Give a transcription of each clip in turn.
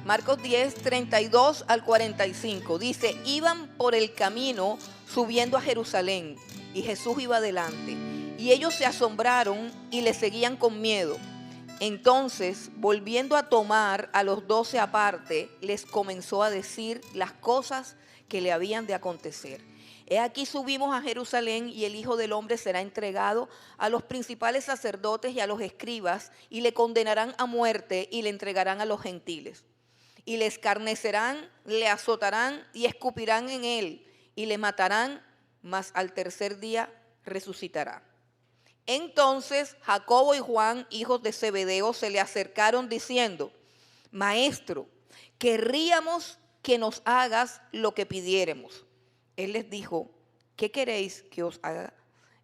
Marcos 10, 32 al 45, dice: iban por el camino subiendo a Jerusalén, y Jesús iba delante, y ellos se asombraron y le seguían con miedo. Entonces, volviendo a tomar a los 12 aparte, les comenzó a decir las cosas que le habían de acontecer. He aquí subimos a Jerusalén, y el Hijo del Hombre será entregado a los principales sacerdotes y a los escribas, y le condenarán a muerte y le entregarán a los gentiles. Y le escarnecerán, le azotarán y escupirán en él, y le matarán, mas al tercer día resucitará. Entonces Jacobo y Juan, hijos de Zebedeo, se le acercaron diciendo: Maestro, querríamos que nos hagas lo que pidiéremos. Él les dijo: ¿qué queréis que os haga?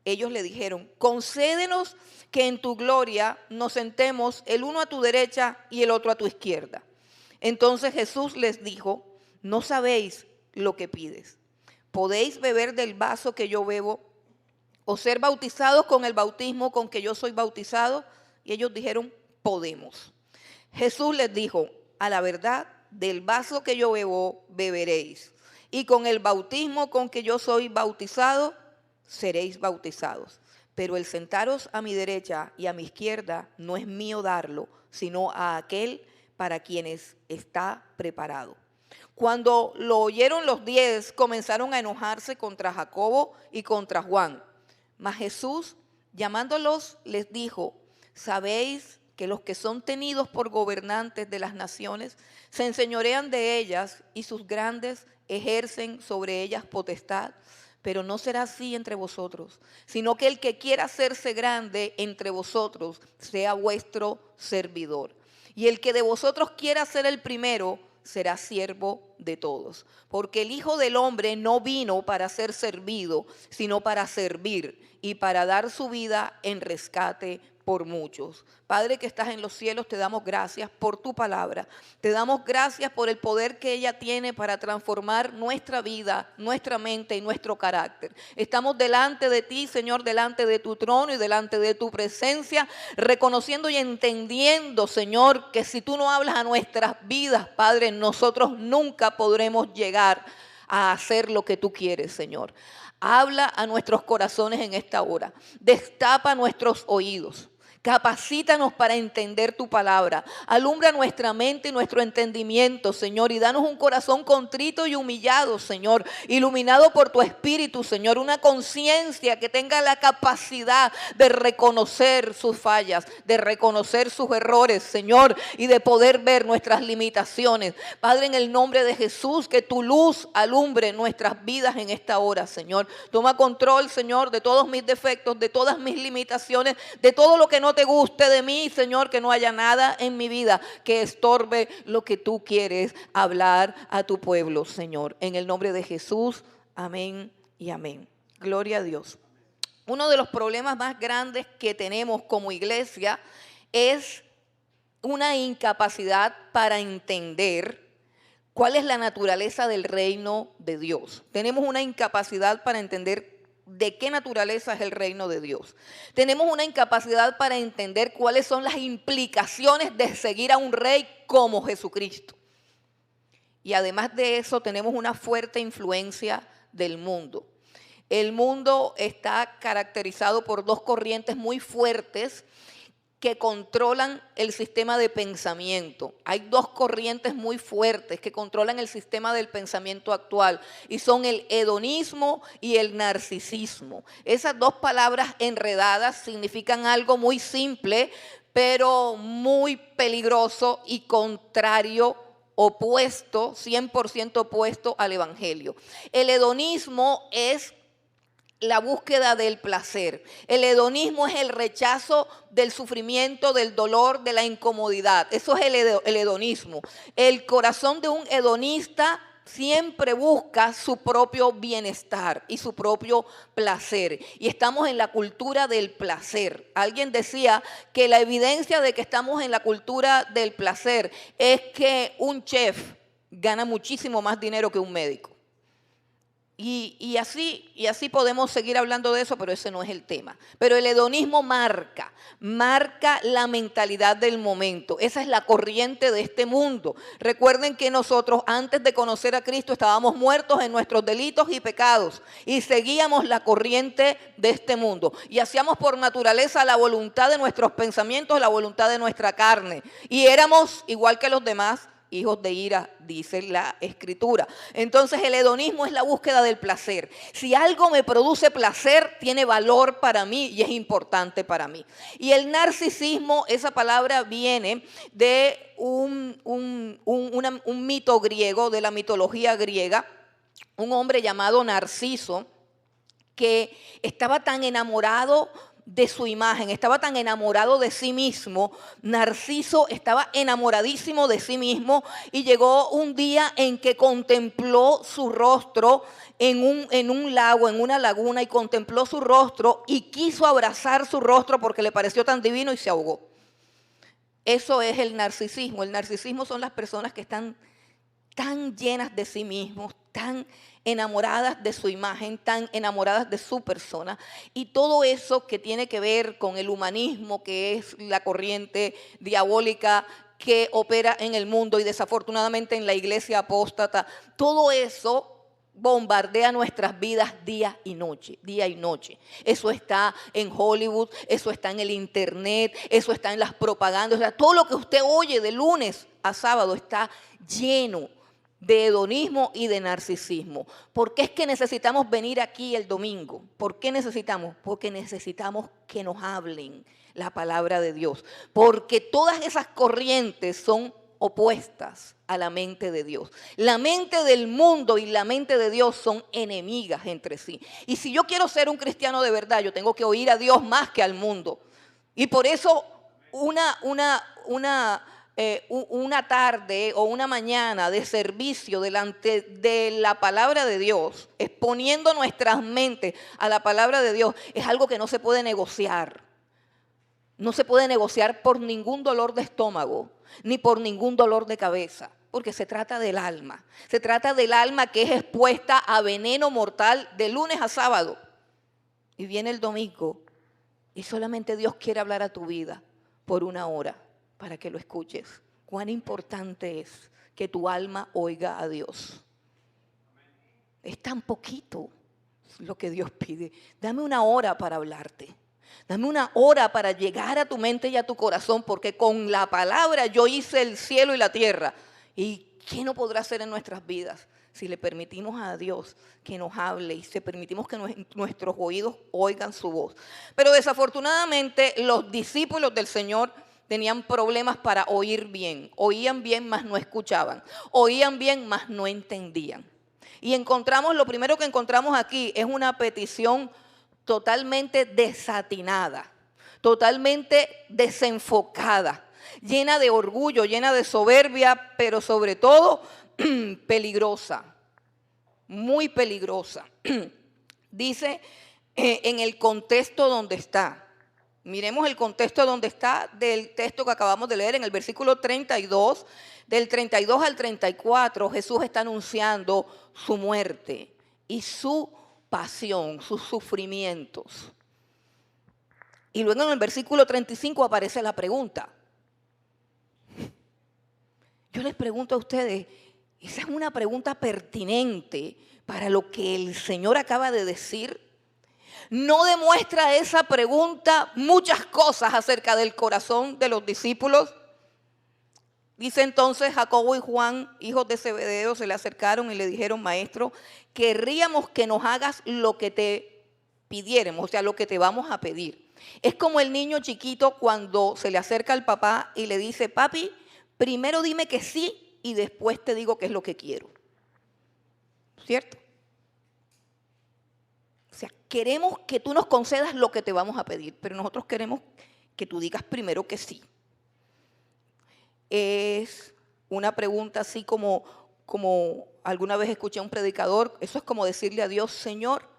Ellos le dijeron: concédenos que en tu gloria nos sentemos el uno a tu derecha y el otro a tu izquierda. Entonces Jesús les dijo: no sabéis lo que pides. ¿Podéis beber del vaso que yo bebo, o ser bautizados con el bautismo con que yo soy bautizado? Y ellos dijeron: podemos. Jesús les dijo: a la verdad, del vaso que yo bebo, beberéis, y con el bautismo con que yo soy bautizado, seréis bautizados. Pero el sentaros a mi derecha y a mi izquierda no es mío darlo, sino a aquel para quienes está preparado. Cuando lo oyeron los 10, comenzaron a enojarse contra Jacobo y contra Juan. Mas Jesús, llamándolos, les dijo: ¿sabéis que los que son tenidos por gobernantes de las naciones se enseñorean de ellas, y sus grandes ejercen sobre ellas potestad? Pero no será así entre vosotros, sino que el que quiera hacerse grande entre vosotros sea vuestro servidor. Y el que de vosotros quiera ser el primero será siervo de todos. Porque el Hijo del Hombre no vino para ser servido, sino para servir y para dar su vida en rescate por muchos. Padre que estás en los cielos, te damos gracias por tu palabra. Te damos gracias por el poder que ella tiene para transformar nuestra vida, nuestra mente y nuestro carácter. Estamos delante de ti, Señor, delante de tu trono y delante de tu presencia, reconociendo y entendiendo, Señor, que si tú no hablas a nuestras vidas, Padre, nosotros nunca podremos llegar a hacer lo que tú quieres, Señor. Habla a nuestros corazones en esta hora. Destapa nuestros oídos. Capacítanos para entender tu palabra. Alumbra nuestra mente y nuestro entendimiento, Señor, y danos un corazón contrito y humillado, Señor, iluminado por tu Espíritu, Señor, una conciencia que tenga la capacidad de reconocer sus fallas, de reconocer sus errores, Señor, y de poder ver nuestras limitaciones. Padre, en el nombre de Jesús, que tu luz alumbre nuestras vidas en esta hora, Señor. Toma control, Señor, de todos mis defectos, de todas mis limitaciones, de todo lo que no te guste de mí, Señor, que no haya nada en mi vida que estorbe lo que tú quieres hablar a tu pueblo, Señor. En el nombre de Jesús, amén y amén. Gloria a Dios. Uno de los problemas más grandes que tenemos como iglesia es una incapacidad para entender cuál es la naturaleza del reino de Dios. Tenemos una incapacidad para entender de qué naturaleza es el reino de Dios. Tenemos una incapacidad para entender cuáles son las implicaciones de seguir a un rey como Jesucristo. Y además de eso, tenemos una fuerte influencia del mundo. El mundo está caracterizado por dos corrientes muy fuertes que controlan el sistema de pensamiento. Hay dos corrientes muy fuertes que controlan el sistema del pensamiento actual, y son el hedonismo y el narcisismo. Esas dos palabras enredadas significan algo muy simple, pero muy peligroso y contrario, opuesto, 100% opuesto al evangelio. El hedonismo es la búsqueda del placer. El hedonismo es el rechazo del sufrimiento, del dolor, de la incomodidad. Eso es el hedonismo. El corazón de un hedonista siempre busca su propio bienestar y su propio placer. Y estamos en la cultura del placer. Alguien decía que la evidencia de que estamos en la cultura del placer es que un chef gana muchísimo más dinero que un médico. Y así podemos seguir hablando de eso, pero ese no es el tema. Pero el hedonismo marca la mentalidad del momento. Esa es la corriente de este mundo. Recuerden que nosotros antes de conocer a Cristo estábamos muertos en nuestros delitos y pecados y seguíamos la corriente de este mundo. Y hacíamos por naturaleza la voluntad de nuestros pensamientos, la voluntad de nuestra carne. Y éramos igual que los demás, hijos de ira, dice la Escritura. Entonces el hedonismo es la búsqueda del placer. Si algo me produce placer, tiene valor para mí y es importante para mí. Y el narcisismo, esa palabra viene de un mito griego, de la mitología griega, un hombre llamado Narciso, que estaba tan enamorado de su imagen, estaba tan enamorado de sí mismo. Narciso estaba enamoradísimo de sí mismo y llegó un día en que contempló su rostro en un lago, en una laguna, y contempló su rostro y quiso abrazar su rostro porque le pareció tan divino y se ahogó. Eso es el narcisismo. El narcisismo son las personas que están tan llenas de sí mismos, tan enamoradas de su imagen, tan enamoradas de su persona, y todo eso que tiene que ver con el humanismo, que es la corriente diabólica que opera en el mundo y desafortunadamente en la iglesia apóstata, todo eso bombardea nuestras vidas día y noche, día y noche. Eso está en Hollywood, eso está en el internet, eso está en las propagandas, o sea, todo lo que usted oye de lunes a sábado está lleno de hedonismo y de narcisismo. ¿Por qué es que necesitamos venir aquí el domingo? ¿Por qué necesitamos? Porque necesitamos que nos hablen la palabra de Dios. Porque todas esas corrientes son opuestas a la mente de Dios. La mente del mundo y la mente de Dios son enemigas entre sí. Y si yo quiero ser un cristiano de verdad, yo tengo que oír a Dios más que al mundo. Y por eso una tarde o una mañana de servicio delante de la palabra de Dios, exponiendo nuestras mentes a la palabra de Dios, es algo que no se puede negociar. No se puede negociar por ningún dolor de estómago, ni por ningún dolor de cabeza, porque se trata del alma. Se trata del alma que es expuesta a veneno mortal de lunes a sábado. Y viene el domingo y solamente Dios quiere hablar a tu vida por una hora, para que lo escuches. Cuán importante es que tu alma oiga a Dios. Es tan poquito lo que Dios pide. Dame una hora para hablarte. Dame una hora para llegar a tu mente y a tu corazón, porque con la palabra yo hice el cielo y la tierra. ¿Y qué no podrá hacer en nuestras vidas si le permitimos a Dios que nos hable y si permitimos que nuestros oídos oigan su voz? Pero desafortunadamente los discípulos del Señor tenían problemas para oír bien. Oían bien, mas no escuchaban. Oían bien, mas no entendían. Y lo primero que encontramos aquí es una petición totalmente desatinada, totalmente desenfocada, llena de orgullo, llena de soberbia, pero sobre todo peligrosa, muy peligrosa. Dice en el contexto donde está. Miremos el contexto donde está del texto que acabamos de leer en el versículo 32, del 32 al 34, Jesús está anunciando su muerte y su pasión, sus sufrimientos. Y luego en el versículo 35 aparece la pregunta. Yo les pregunto a ustedes, esa es una pregunta pertinente para lo que el Señor acaba de decir. ¿No demuestra esa pregunta muchas cosas acerca del corazón de los discípulos? Dice entonces Jacobo y Juan, hijos de Zebedeo, se le acercaron y le dijeron: Maestro, querríamos que nos hagas lo que te pidiéramos, o sea, lo que te vamos a pedir. Es como el niño chiquito cuando se le acerca al papá y le dice: Papi, primero dime que sí y después te digo qué es lo que quiero. ¿Cierto? O sea, queremos que tú nos concedas lo que te vamos a pedir, pero nosotros queremos que tú digas primero que sí. Es una pregunta así como alguna vez escuché a un predicador, eso es como decirle a Dios: Señor,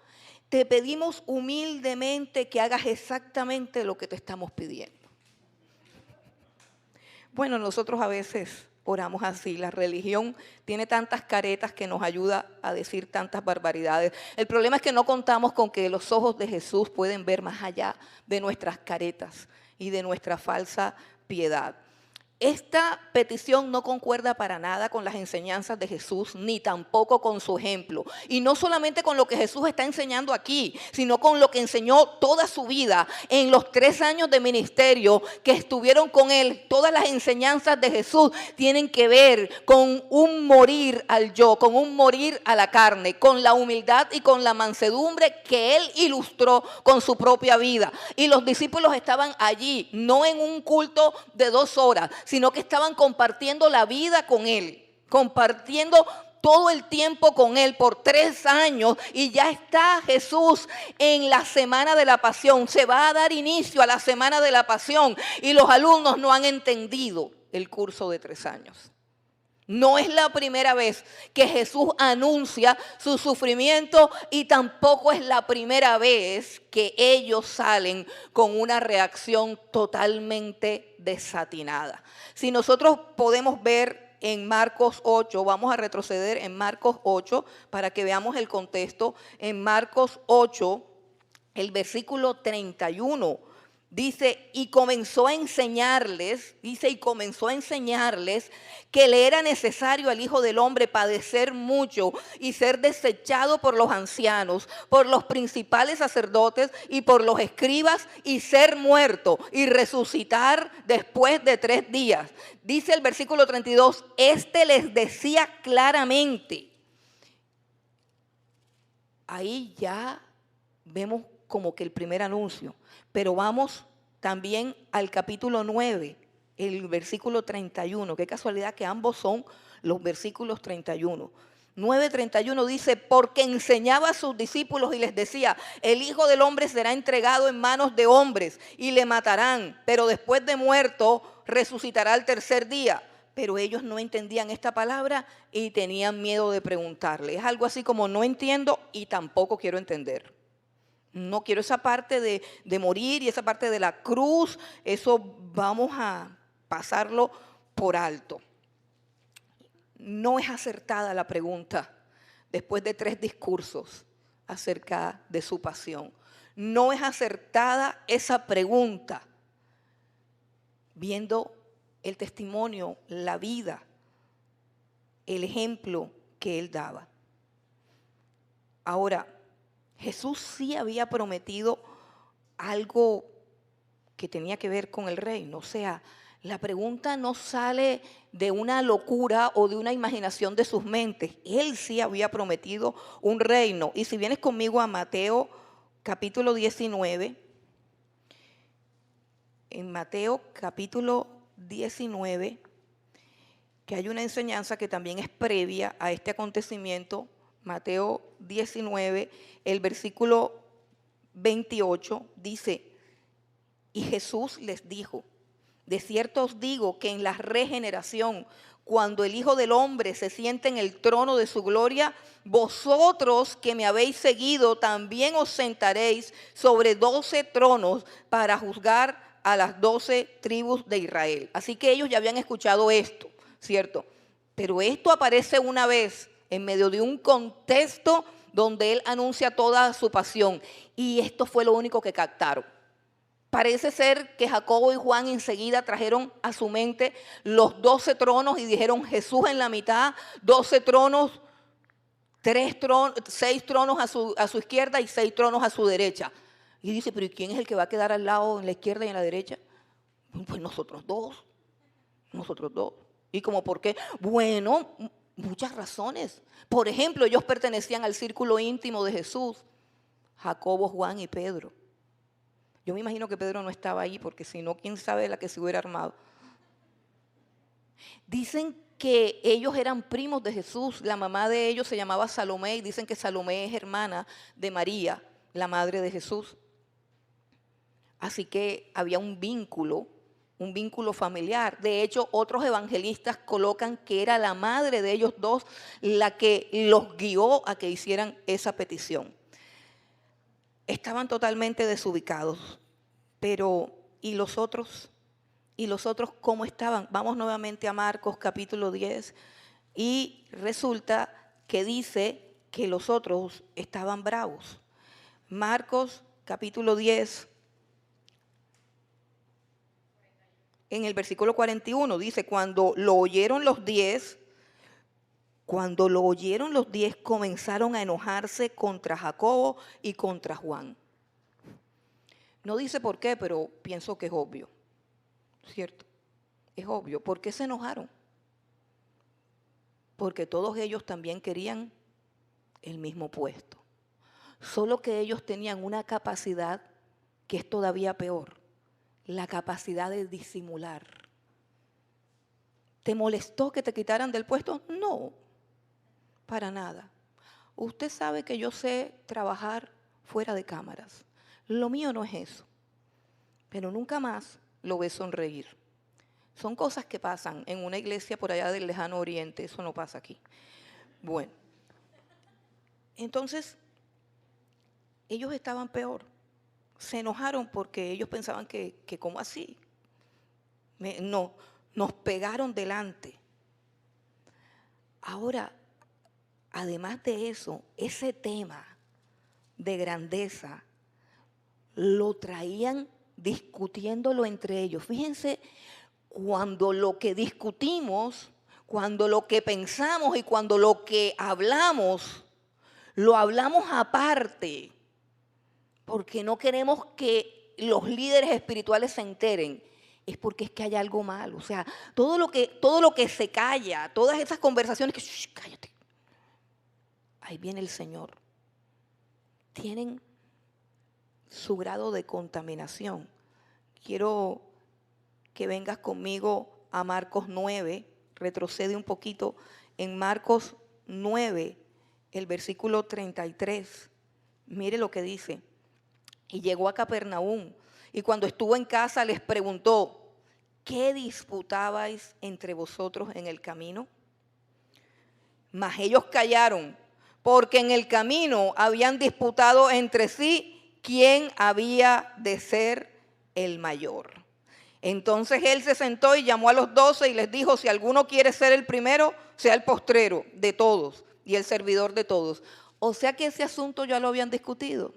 te pedimos humildemente que hagas exactamente lo que te estamos pidiendo. Bueno, nosotros a veces oramos así. La religión tiene tantas caretas que nos ayuda a decir tantas barbaridades. El problema es que no contamos con que los ojos de Jesús pueden ver más allá de nuestras caretas y de nuestra falsa piedad. Esta petición no concuerda para nada con las enseñanzas de Jesús, ni tampoco con su ejemplo. Y no solamente con lo que Jesús está enseñando aquí, sino con lo que enseñó toda su vida en los 3 años de ministerio que estuvieron con él. Todas las enseñanzas de Jesús tienen que ver con un morir al yo, con un morir a la carne, con la humildad y con la mansedumbre que él ilustró con su propia vida. Y los discípulos estaban allí, no en un culto de 2 horas, sino que estaban compartiendo la vida con él, compartiendo todo el tiempo con él por 3 años, y ya está Jesús en la semana de la pasión. Se va a dar inicio a la semana de la pasión y los alumnos no han entendido el curso de 3 años. No es la primera vez que Jesús anuncia su sufrimiento y tampoco es la primera vez que ellos salen con una reacción totalmente desatinada. Si nosotros podemos ver en Marcos 8, vamos a retroceder en Marcos 8 para que veamos el contexto. En Marcos 8, el versículo 31. Dice, y comenzó a enseñarles que le era necesario al Hijo del Hombre padecer mucho y ser desechado por los ancianos, por los principales sacerdotes y por los escribas, y ser muerto y resucitar después de 3 días. Dice el versículo 32, este les decía claramente. Ahí ya vemos como que el primer anuncio. Pero vamos también al capítulo 9, el versículo 31. Qué casualidad que ambos son los versículos 31. 9:31 dice, porque enseñaba a sus discípulos y les decía, el Hijo del Hombre será entregado en manos de hombres y le matarán, pero después de muerto resucitará al 3er día. Pero ellos no entendían esta palabra y tenían miedo de preguntarle. Es algo así como no entiendo y tampoco quiero entender. No quiero esa parte de morir y esa parte de la cruz, eso vamos a pasarlo por alto. No es acertada la pregunta después de 3 discursos acerca de su pasión. No es acertada esa pregunta viendo el testimonio, la vida, el ejemplo que él daba. Ahora, Jesús sí había prometido algo que tenía que ver con el reino. O sea, la pregunta no sale de una locura o de una imaginación de sus mentes. Él sí había prometido un reino. Y si vienes conmigo a Mateo capítulo 19, en Mateo capítulo 19, que hay una enseñanza que también es previa a este acontecimiento. Mateo 19, el versículo 28 dice, y Jesús les dijo, de cierto os digo que en la regeneración, cuando el Hijo del Hombre se siente en el trono de su gloria, vosotros que me habéis seguido también os sentaréis sobre 12 tronos para juzgar a las 12 tribus de Israel. Así que ellos ya habían escuchado esto, ¿cierto? Pero esto aparece una vez en medio de un contexto donde él anuncia toda su pasión. Y esto fue lo único que captaron. Parece ser que Jacobo y Juan enseguida trajeron a su mente los 12 tronos y dijeron Jesús en la mitad, 12 tronos, 6 tronos a su izquierda y 6 tronos a su derecha. Y dice, pero ¿y quién es el que va a quedar al lado en la izquierda y en la derecha? Pues nosotros dos. ¿Y como por qué? Bueno, muchas razones. Por ejemplo, ellos pertenecían al círculo íntimo de Jesús, Jacobo, Juan y Pedro. Yo me imagino que Pedro no estaba ahí porque si no, quién sabe la que se hubiera armado. Dicen que ellos eran primos de Jesús, la mamá de ellos se llamaba Salomé y dicen que Salomé es hermana de María, la madre de Jesús. Así que había un vínculo familiar. De hecho, otros evangelistas colocan que era la madre de ellos dos la que los guió a que hicieran esa petición. Estaban totalmente desubicados. Pero, ¿y los otros? ¿Y los otros cómo estaban? Vamos nuevamente a Marcos capítulo 10 y resulta que dice que los otros estaban bravos. Marcos capítulo 10, en el versículo 41 dice, cuando lo oyeron los 10, comenzaron a enojarse contra Jacobo y contra Juan. No dice por qué, pero pienso que es obvio, ¿cierto? Es obvio. ¿Por qué se enojaron? Porque todos ellos también querían el mismo puesto. Solo que ellos tenían una capacidad que es todavía peor, la capacidad de disimular. ¿Te molestó que te quitaran del puesto? No, para nada. Usted sabe que yo sé trabajar fuera de cámaras. Lo mío no es eso. Pero nunca más lo ve sonreír. Son cosas que pasan en una iglesia por allá del lejano oriente. Eso no pasa aquí. Bueno, entonces ellos estaban peor. Se enojaron porque ellos pensaban que ¿cómo así? No, nos pegaron delante. Ahora, además de eso, ese tema de grandeza lo traían discutiéndolo entre ellos. Fíjense, cuando lo que discutimos, cuando lo que pensamos y cuando lo que hablamos, lo hablamos aparte, porque no queremos que los líderes espirituales se enteren, es porque es que hay algo mal. O sea, todo lo que se calla, todas esas conversaciones que, cállate, ahí viene el Señor, tienen su grado de contaminación. Quiero que vengas conmigo a Marcos 9, retrocede un poquito, en Marcos 9, el versículo 33, mire lo que dice. Y llegó a Capernaum, y cuando estuvo en casa les preguntó, ¿qué disputabais entre vosotros en el camino? Mas ellos callaron, porque en el camino habían disputado entre sí quién había de ser el mayor. Entonces él se sentó y llamó a los 12 y les dijo, si alguno quiere ser el primero, sea el postrero de todos y el servidor de todos. O sea que ese asunto ya lo habían discutido.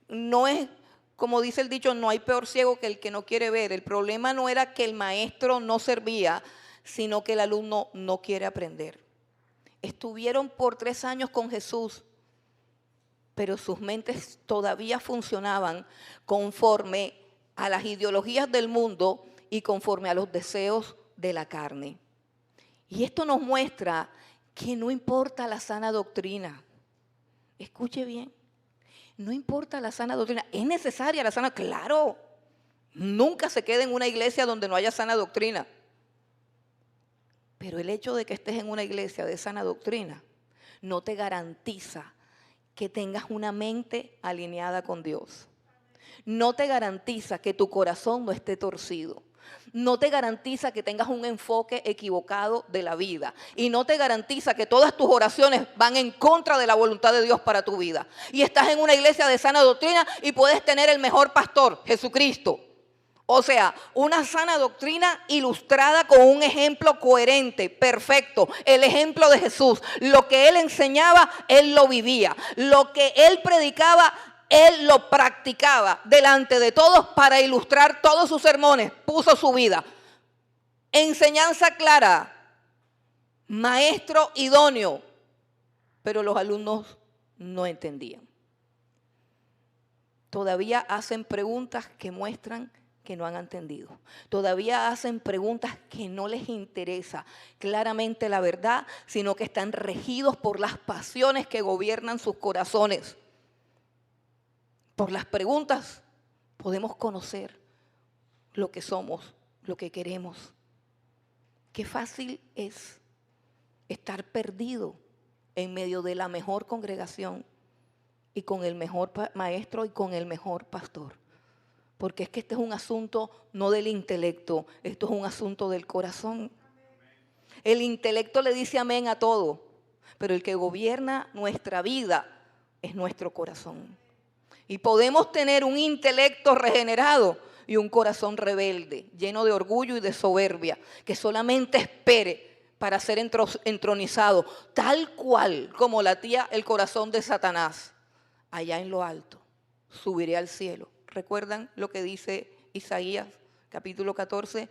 No es, como dice el dicho, no hay peor ciego que el que no quiere ver. El problema no era que el maestro no servía, sino que el alumno no quiere aprender. Estuvieron por 3 años con Jesús, pero sus mentes todavía funcionaban conforme a las ideologías del mundo y conforme a los deseos de la carne. Y esto nos muestra que no importa la sana doctrina. Escuche bien. No importa la sana doctrina, es necesaria la sana, claro. Nunca se quede en una iglesia donde no haya sana doctrina. Pero el hecho de que estés en una iglesia de sana doctrina no te garantiza que tengas una mente alineada con Dios. No te garantiza que tu corazón no esté torcido. No te garantiza que tengas un enfoque equivocado de la vida. Y no te garantiza que todas tus oraciones van en contra de la voluntad de Dios para tu vida. Y estás en una iglesia de sana doctrina y puedes tener el mejor pastor, Jesucristo. O sea, una sana doctrina ilustrada con un ejemplo coherente, perfecto. El ejemplo de Jesús. Lo que Él enseñaba, Él lo vivía. Lo que Él predicaba, Él lo practicaba delante de todos para ilustrar todos sus sermones. Puso su vida. Enseñanza clara. Maestro idóneo. Pero los alumnos no entendían. Todavía hacen preguntas que muestran que no han entendido. Todavía hacen preguntas que no les interesa claramente la verdad, sino que están regidos por las pasiones que gobiernan sus corazones. Por las preguntas podemos conocer lo que somos, lo que queremos. Qué fácil es estar perdido en medio de la mejor congregación y con el mejor maestro y con el mejor pastor. Porque es que este es un asunto no del intelecto, esto es un asunto del corazón. El intelecto le dice amén a todo, pero el que gobierna nuestra vida es nuestro corazón. Y podemos tener un intelecto regenerado y un corazón rebelde, lleno de orgullo y de soberbia, que solamente espere para ser entronizado, tal cual como latía el corazón de Satanás. Allá en lo alto, subiré al cielo. ¿Recuerdan lo que dice Isaías, capítulo 14?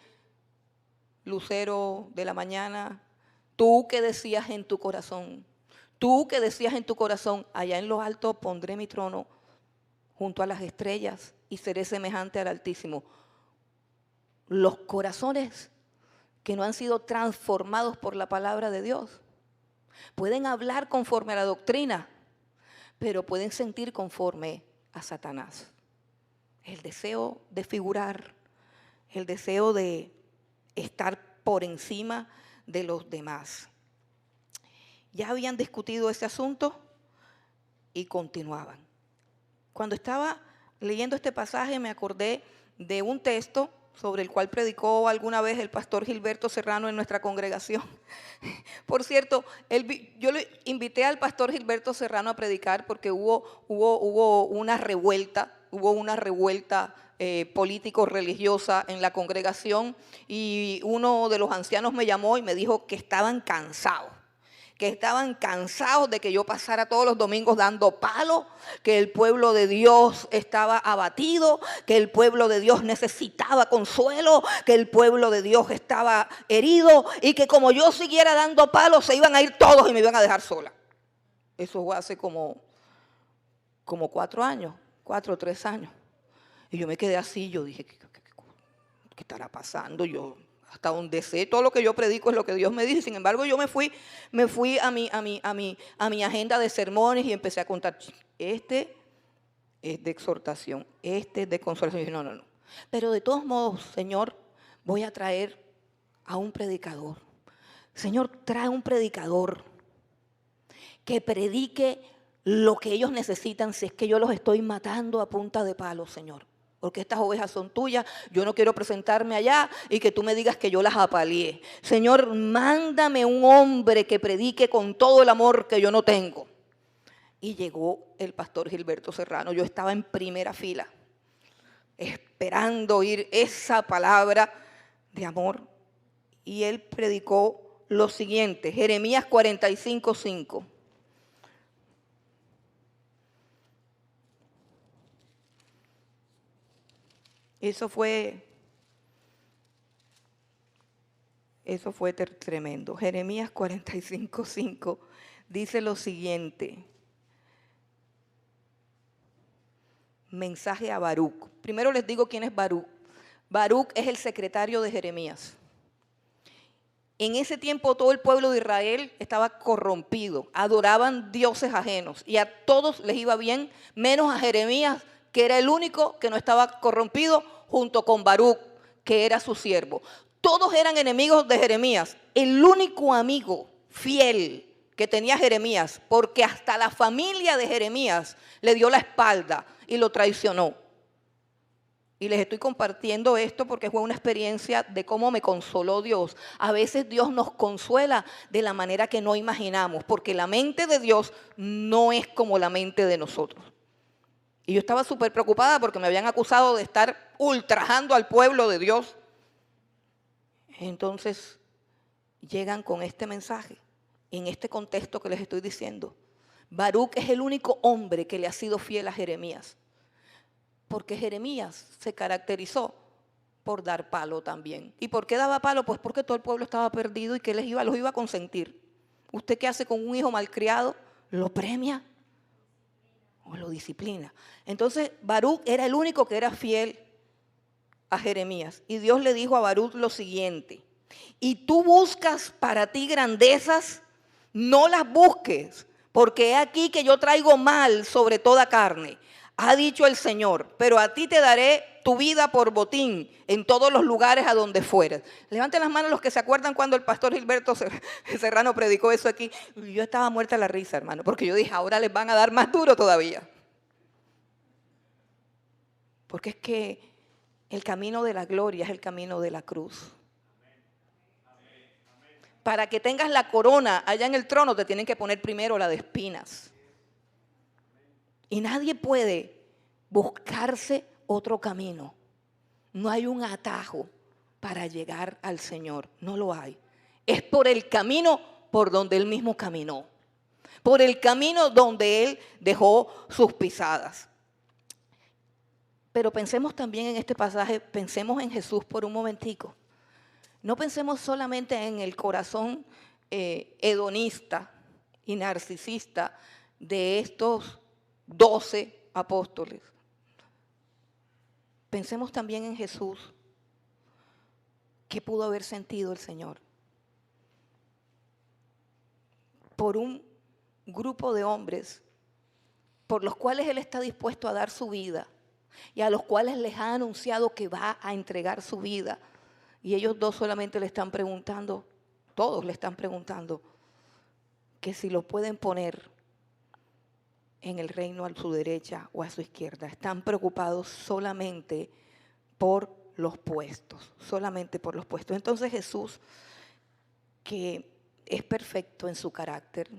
Lucero de la mañana, tú que decías en tu corazón, allá en lo alto pondré mi trono junto a las estrellas y seré semejante al Altísimo. Los corazones que no han sido transformados por la palabra de Dios pueden hablar conforme a la doctrina, pero pueden sentir conforme a Satanás. El deseo de figurar, el deseo de estar por encima de los demás. Ya habían discutido ese asunto y continuaban. Cuando estaba leyendo este pasaje me acordé de un texto sobre el cual predicó alguna vez el pastor Gilberto Serrano en nuestra congregación. Por cierto, yo le invité al pastor Gilberto Serrano a predicar porque hubo una revuelta político-religiosa en la congregación, y uno de los ancianos me llamó y me dijo que estaban cansados de que yo pasara todos los domingos dando palos, que el pueblo de Dios estaba abatido, que el pueblo de Dios necesitaba consuelo, que el pueblo de Dios estaba herido y que como yo siguiera dando palos se iban a ir todos y me iban a dejar sola. Eso fue hace como 4 años, 4 o 3 años. Y yo me quedé así, yo dije, ¿qué estará pasando? Yo, hasta donde sé, todo lo que yo predico es lo que Dios me dice. Sin embargo, yo me fui a mi agenda de sermones y empecé a contar, este es de exhortación, este es de consolación. Y dije, no. Pero de todos modos, Señor, voy a traer a un predicador. Señor, trae un predicador que predique lo que ellos necesitan, si es que yo los estoy matando a punta de palo, Señor. Porque estas ovejas son tuyas, yo no quiero presentarme allá y que tú me digas que yo las apaleé. Señor, mándame un hombre que predique con todo el amor que yo no tengo. Y llegó el pastor Gilberto Serrano. Yo estaba en primera fila, esperando oír esa palabra de amor. Y él predicó lo siguiente, Jeremías 45:5. Eso fue tremendo. Jeremías 45:5 dice lo siguiente. Mensaje a Baruc. Primero les digo quién es Baruc. Baruc es el secretario de Jeremías. En ese tiempo todo el pueblo de Israel estaba corrompido, adoraban dioses ajenos y a todos les iba bien, menos a Jeremías, que era el único que no estaba corrompido, junto con Baruc, que era su siervo. Todos eran enemigos de Jeremías. El único amigo fiel que tenía Jeremías, porque hasta la familia de Jeremías le dio la espalda y lo traicionó. Y les estoy compartiendo esto porque fue una experiencia de cómo me consoló Dios. A veces Dios nos consuela de la manera que no imaginamos, porque la mente de Dios no es como la mente de nosotros. Y yo estaba súper preocupada porque me habían acusado de estar ultrajando al pueblo de Dios. Entonces llegan con este mensaje, en este contexto que les estoy diciendo. Baruc es el único hombre que le ha sido fiel a Jeremías. Porque Jeremías se caracterizó por dar palo también. ¿Y por qué daba palo? Pues porque todo el pueblo estaba perdido y que los iba a consentir. ¿Usted qué hace con un hijo malcriado? ¿Lo premia o lo disciplina? Entonces Baruc era el único que era fiel a Jeremías. Y Dios le dijo a Baruc lo siguiente: y tú buscas para ti grandezas, no las busques, porque he aquí que yo traigo mal sobre toda carne, ha dicho el Señor, pero a ti te daré tu vida por botín en todos los lugares a donde fueres. Levanten las manos los que se acuerdan cuando el pastor Gilberto Serrano predicó eso aquí. Yo estaba muerta de la risa, hermano, porque yo dije, ahora les van a dar más duro todavía. Porque es que el camino de la gloria es el camino de la cruz. Para que tengas la corona allá en el trono te tienen que poner primero la de espinas. Y nadie puede buscarse otro camino. No hay un atajo para llegar al Señor, no lo hay. Es por el camino por donde Él mismo caminó, por el camino donde Él dejó sus pisadas. Pero pensemos también en este pasaje, pensemos en Jesús por un momentico. No pensemos solamente en el corazón hedonista y narcisista de estos 12 apóstoles. Pensemos también en Jesús. ¿Qué pudo haber sentido el Señor por un grupo de hombres por los cuales Él está dispuesto a dar su vida y a los cuales les ha anunciado que va a entregar su vida? Y ellos dos solamente le están preguntando, todos le están preguntando, que si lo pueden poner en el reino a su derecha o a su izquierda. Están preocupados solamente por los puestos, solamente por los puestos. Entonces Jesús, que es perfecto en su carácter,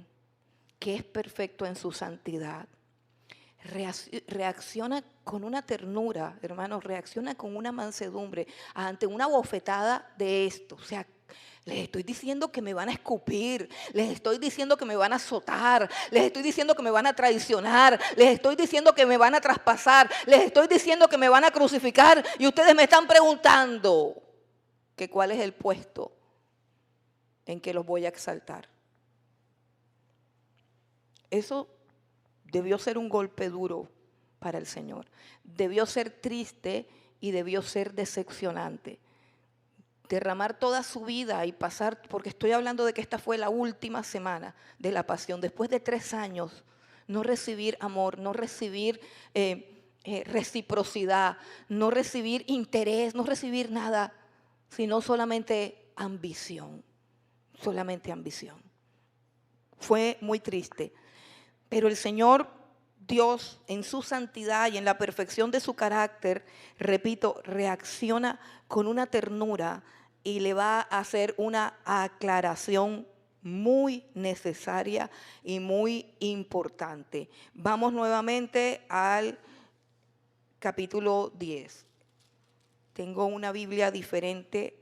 que es perfecto en su santidad, reacciona con una ternura, hermanos, reacciona con una mansedumbre ante una bofetada de esto. O sea, les estoy diciendo que me van a escupir, les estoy diciendo que me van a azotar, les estoy diciendo que me van a traicionar, les estoy diciendo que me van a traspasar, les estoy diciendo que me van a crucificar y ustedes me están preguntando que cuál es el puesto en que los voy a exaltar. Eso debió ser un golpe duro para el Señor. Debió ser triste y debió ser decepcionante. Derramar toda su vida y pasar, porque estoy hablando de que esta fue la última semana de la pasión, después de 3 años, no recibir amor, no recibir reciprocidad, no recibir interés, no recibir nada, sino solamente ambición, solamente ambición. Fue muy triste, pero el Señor Dios en su santidad y en la perfección de su carácter, repito, reacciona con una ternura y le va a hacer una aclaración muy necesaria y muy importante. Vamos nuevamente al capítulo 10. Tengo una Biblia diferente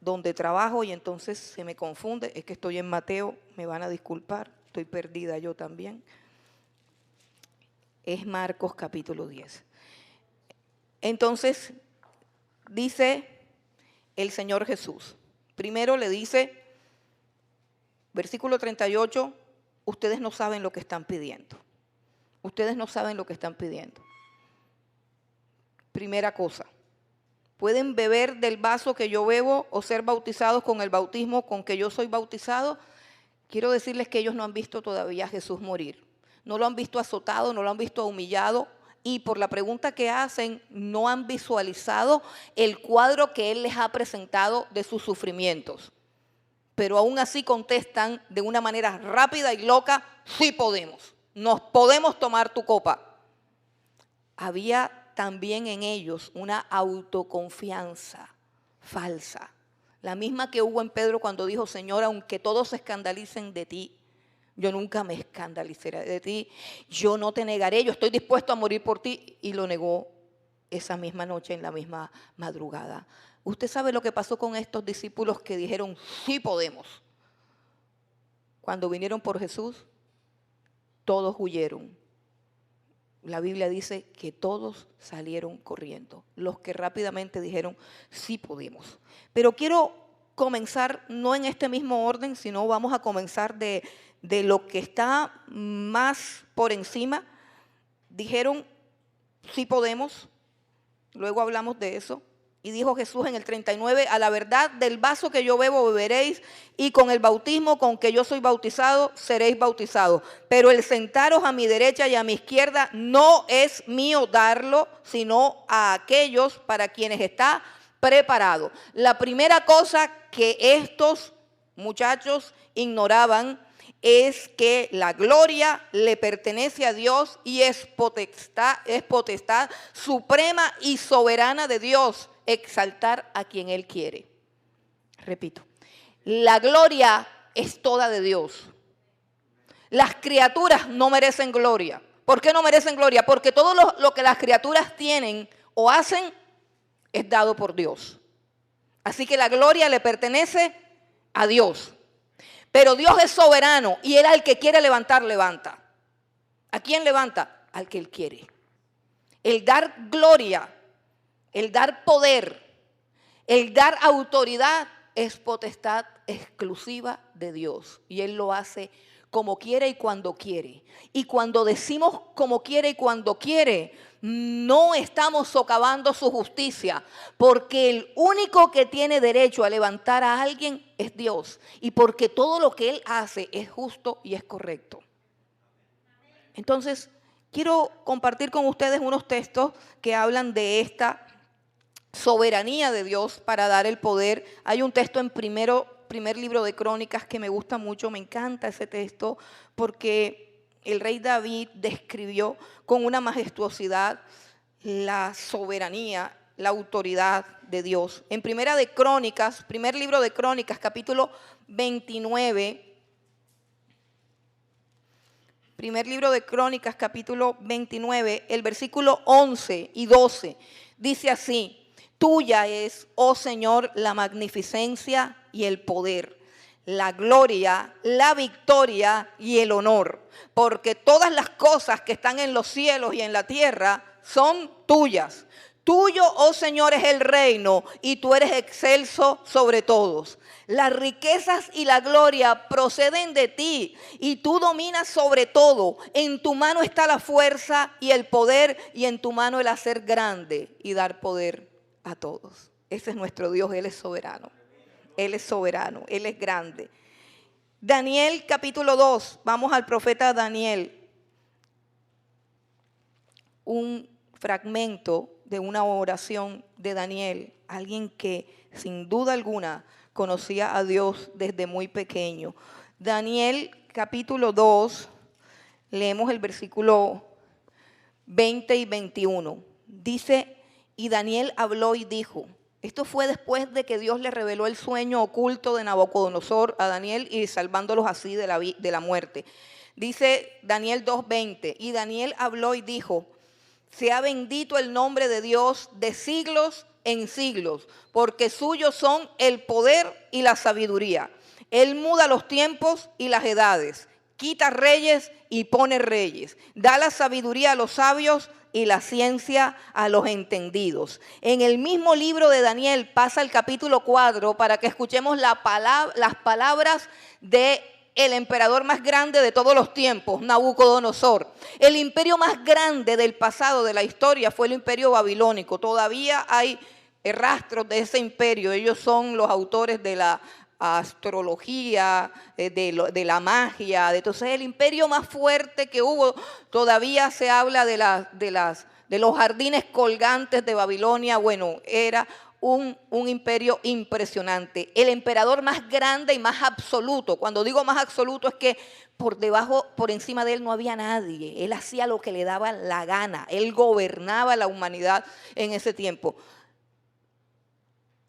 donde trabajo y entonces se me confunde. Es que estoy en Mateo, me van a disculpar, estoy perdida yo también. Es Marcos capítulo 10. Entonces, dice el Señor Jesús. Primero le dice, versículo 38, ustedes no saben lo que están pidiendo. Ustedes no saben lo que están pidiendo. Primera cosa, ¿pueden beber del vaso que yo bebo o ser bautizados con el bautismo con que yo soy bautizado? Quiero decirles que ellos no han visto todavía a Jesús morir. No lo han visto azotado, no lo han visto humillado. Y por la pregunta que hacen, no han visualizado el cuadro que Él les ha presentado de sus sufrimientos. Pero aún así contestan de una manera rápida y loca, sí podemos, nos podemos tomar tu copa. Había también en ellos una autoconfianza falsa. La misma que hubo en Pedro cuando dijo, Señor, aunque todos se escandalicen de ti, yo nunca me escandalizaré de ti, yo no te negaré, yo estoy dispuesto a morir por ti. Y lo negó esa misma noche, en la misma madrugada. Usted sabe lo que pasó con estos discípulos que dijeron, sí podemos. Cuando vinieron por Jesús, todos huyeron. La Biblia dice que todos salieron corriendo. Los que rápidamente dijeron, sí podemos. Pero quiero comenzar, no en este mismo orden, sino vamos a comenzar de lo que está más por encima. Dijeron, sí podemos. Luego hablamos de eso. Y dijo Jesús en el 39, a la verdad del vaso que yo bebo beberéis, y con el bautismo con que yo soy bautizado seréis bautizados. Pero el sentaros a mi derecha y a mi izquierda no es mío darlo, sino a aquellos para quienes está preparado. La primera cosa que estos muchachos ignoraban es que la gloria le pertenece a Dios y es potestad suprema y soberana de Dios exaltar a quien Él quiere. Repito, la gloria es toda de Dios. Las criaturas no merecen gloria. ¿Por qué no merecen gloria? Porque todo lo que las criaturas tienen o hacen es dado por Dios. Así que la gloria le pertenece a Dios. Pero Dios es soberano y Él al que quiere levantar, levanta. ¿A quién levanta? Al que Él quiere. El dar gloria, el dar poder, el dar autoridad es potestad exclusiva de Dios. Y Él lo hace como quiere y cuando quiere. Y cuando decimos como quiere y cuando quiere, no estamos socavando su justicia, porque el único que tiene derecho a levantar a alguien es Dios, y porque todo lo que Él hace es justo y es correcto. Entonces, quiero compartir con ustedes unos textos que hablan de esta soberanía de Dios para dar el poder. Hay un texto en primer libro de Crónicas que me gusta mucho, me encanta ese texto, porque el rey David describió con una majestuosidad la soberanía, la autoridad de Dios. En primer libro de Crónicas, capítulo 29, primer libro de Crónicas, capítulo 29, el versículo 11 y 12, dice así: tuya es, oh Señor, la magnificencia y el poder, la gloria, la victoria y el honor, porque todas las cosas que están en los cielos y en la tierra son tuyas. Tuyo, oh Señor, es el reino y tú eres excelso sobre todos. Las riquezas y la gloria proceden de ti y tú dominas sobre todo. En tu mano está la fuerza y el poder, y en tu mano el hacer grande y dar poder a todos. Ese es nuestro Dios, Él es soberano. Él es soberano, Él es grande. Daniel capítulo 2, vamos al profeta Daniel. Un fragmento de una oración de Daniel, alguien que sin duda alguna conocía a Dios desde muy pequeño. Daniel capítulo 2, leemos el versículo 20 y 21. Dice: y Daniel habló y dijo. Esto fue después de que Dios le reveló el sueño oculto de Nabucodonosor a Daniel y salvándolos así de la muerte. Dice Daniel 2:20, y Daniel habló y dijo: sea bendito el nombre de Dios de siglos en siglos, porque suyos son el poder y la sabiduría. Él muda los tiempos y las edades, quita reyes y pone reyes, da la sabiduría a los sabios y la ciencia a los entendidos. En el mismo libro de Daniel pasa el capítulo 4 para que escuchemos las palabras de el emperador más grande de todos los tiempos, Nabucodonosor. El imperio más grande del pasado de la historia fue el imperio babilónico. Todavía hay rastros de ese imperio. Ellos son los autores de la astrología, de la magia. Entonces el imperio más fuerte que hubo, todavía se habla de los jardines colgantes de Babilonia. Bueno, era un imperio impresionante. El emperador más grande y más absoluto. Cuando digo más absoluto es que por encima de él no había nadie. Él hacía lo que le daba la gana. Él gobernaba la humanidad en ese tiempo.